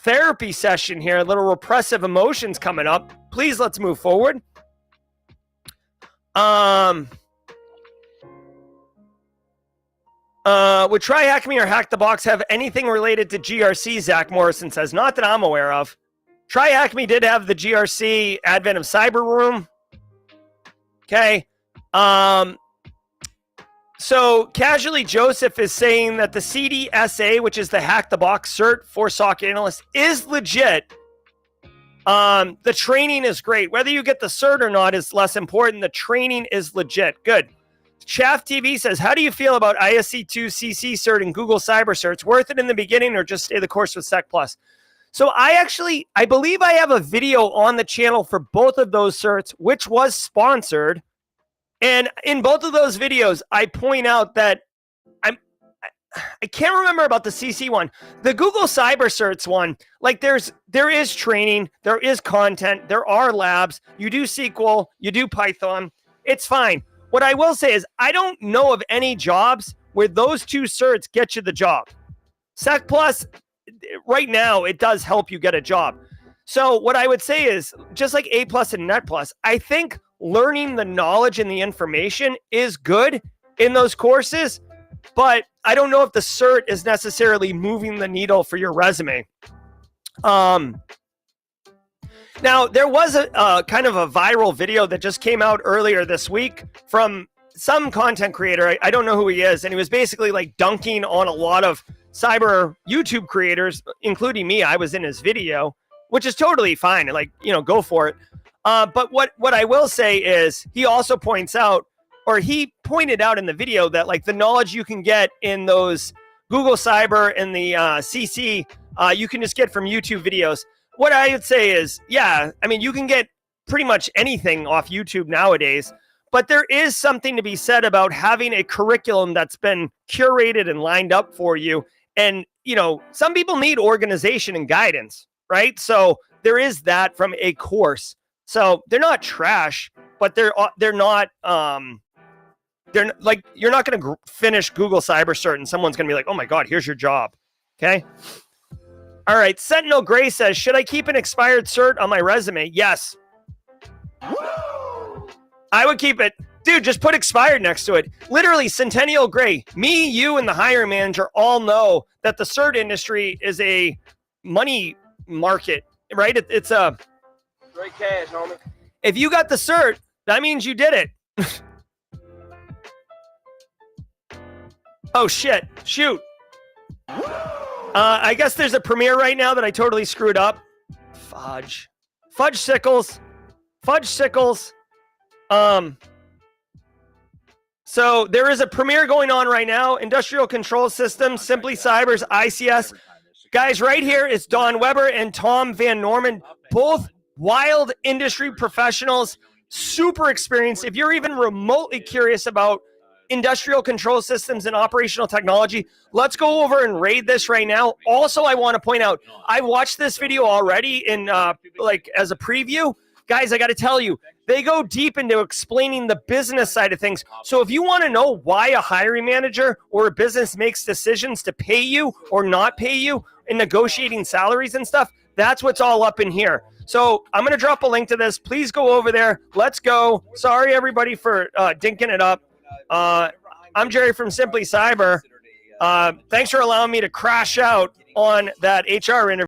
therapy session here. A little repressive emotions coming up. Please, let's move forward. Would Try Hack Me or Hack the Box have anything related to GRC? Zach Morrison says, not that I'm aware of. Try Hack Me did have the GRC Advent of Cyber Room. Okay. So Casually Joseph is saying that the CDSA, which is the Hack the Box cert for SOC analysts, is legit. The training is great. Whether you get the cert or not is less important. The training is legit. Good. Chaff TV says, how do you feel about ISC2 CC cert and Google Cyber certs? Worth it in the beginning or just stay the course with Sec Plus? So I believe I have a video on the channel for both of those certs, which was sponsored. And in both of those videos, I point out that I can't remember about the CC one. The Google Cyber Certs one, like there is training, there is content, there are labs. You do SQL, you do Python. It's fine. What I will say is I don't know of any jobs where those two certs get you the job. Sec Plus, right now, it does help you get a job. So what I would say is, just like A Plus and Net Plus, I think learning the knowledge and the information is good in those courses, but I don't know if the cert is necessarily moving the needle for your resume. Now, there was a kind of a viral video that just came out earlier this week from some content creator. I don't know who he is, and he was basically like dunking on a lot of cyber YouTube creators, including me. I was in his video, which is totally fine. Like, go for it. But what I will say is he also points out, or he pointed out in the video, that like the knowledge you can get in those Google Cyber and the CC, you can just get from YouTube videos. What I would say is, yeah, I mean, you can get pretty much anything off YouTube nowadays, but there is something to be said about having a curriculum that's been curated and lined up for you. And, some people need organization and guidance, right? So there is that from a course. So they're not trash, but they're not, they're like, you're not going to finish Google Cyber Cert and someone's going to be like, oh my God, here's your job. Okay. All right. Sentinel Gray says, should I keep an expired cert on my resume? Yes. I would keep it. Dude, just put expired next to it. Literally, Centennial Gray, me, you, and the hiring manager all know that the cert industry is a money market, right? It's a Straight cash, homie. If you got the cert, that means you did it. Oh, shit. Shoot. I guess there's a premiere right now that I totally screwed up. Fudge sickles. So there is a premiere going on right now. Industrial Control Systems, Simply Cyber's ICS. Guys, right here is Don Weber and Tom Van Norman, both wild industry professionals, super experienced. If you're even remotely curious about industrial control systems and operational technology, let's go over and raid this right now. Also, I want to point out, I watched this video already in as a preview. Guys, I got to tell you, they go deep into explaining the business side of things. So if you want to know why a hiring manager or a business makes decisions to pay you or not pay you in negotiating salaries and stuff, that's what's all up in here. So I'm going to drop a link to this. Please go over there. Let's go. Sorry, everybody, for dinking it up. I'm Jerry from Simply Cyber. Thanks for allowing me to crash out on that HR interview.